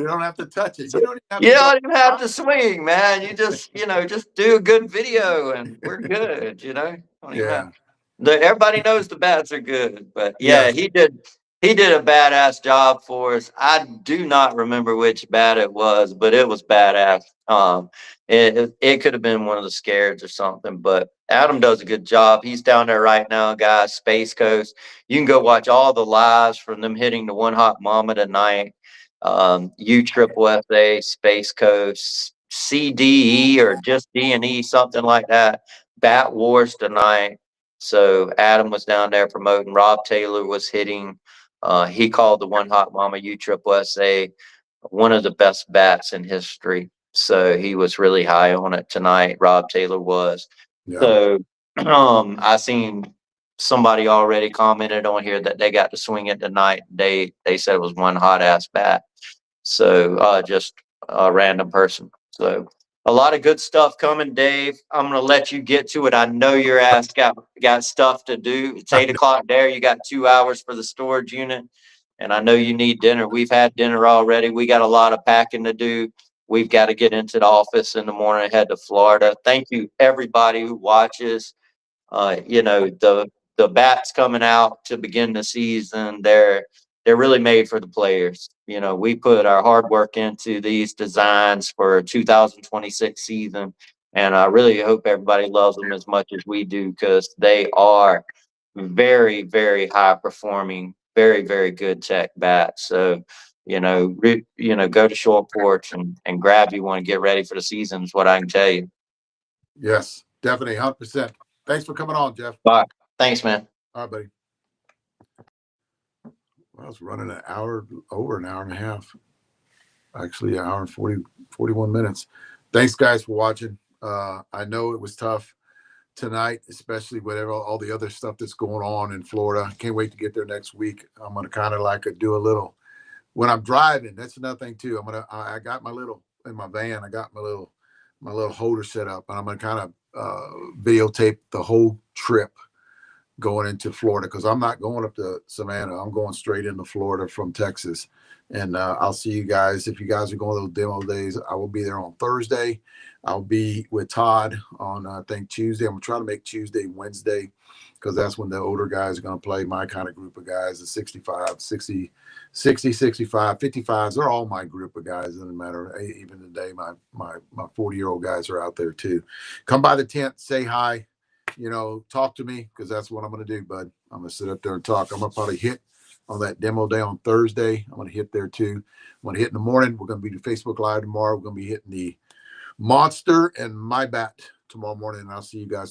don't have to touch it. You don't even have to swing, man. You just, you know, just do a good video and we're good, you know. Everybody knows the bats are good, but he did a badass job for us. I do not remember which bat it was, but it was badass. It could have been one of the scares or something, but Adam does a good job. He's down there right now, guys. Space Coast. You can go watch all the lives from them hitting the One Hot Mama tonight. USSSA, Space Coast, CDE, or just D&E, something like that. Bat Wars tonight. So Adam was down there promoting. Rob Taylor was hitting. He called the One Hot Mama USSSA one of the best bats in history. So he was really high on it tonight. Rob Taylor was. So I seen somebody already commented on here that they got to swing it tonight. They said it was one hot ass bat. So just a random person. So a lot of good stuff coming, Dave. I'm gonna let you get to it. I know your ass got stuff to do. It's 8 o'clock there. You got 2 hours for the storage unit, and I know you need dinner. We've had dinner already. We got a lot of packing to do. We've got to get into the office in the morning, head to Florida. Thank you, everybody who watches. You know, the bats coming out to begin the season, they're really made for the players. You know, we put our hard work into these designs for 2026 season, and I really hope everybody loves them as much as we do, because they are very, very high performing, very, very good tech bats. So, you know, go to Short Porch and grab you one and get ready for the season is what I can tell you. Yes, definitely, 100%. Thanks for coming on, Jeff. Bye. Thanks, man. All right, buddy. Well, I was running over an hour and a half. Actually, an hour and 41 minutes. Thanks, guys, for watching. I know it was tough tonight, especially with all the other stuff that's going on in Florida. Can't wait to get there next week. I'm going to kind of like do a little, when I'm driving, that's another thing too. I got my little, in my van, I got my little holder set up, and I'm going to kind of videotape the whole trip going into Florida, because I'm not going up to Savannah. I'm going straight into Florida from Texas. And I'll see you guys. If you guys are going to those demo days, I will be there on Thursday. I'll be with Todd on, I think, Tuesday. I'm going to try to make Tuesday, Wednesday, because that's when the older guys are going to play, my kind of group of guys, the 65, 60, 65, 55s. They're all my group of guys. It doesn't matter. Even today, my 40-year-old guys are out there too. Come by the tent, say hi, you know, talk to me, because that's what I'm going to do, bud. I'm going to sit up there and talk. I'm going to probably hit on that demo day on Thursday. I'm going to hit there too. I'm going to hit in the morning. We're going to be doing Facebook Live tomorrow. We're going to be hitting the Monster and my bat tomorrow morning, and I'll see you guys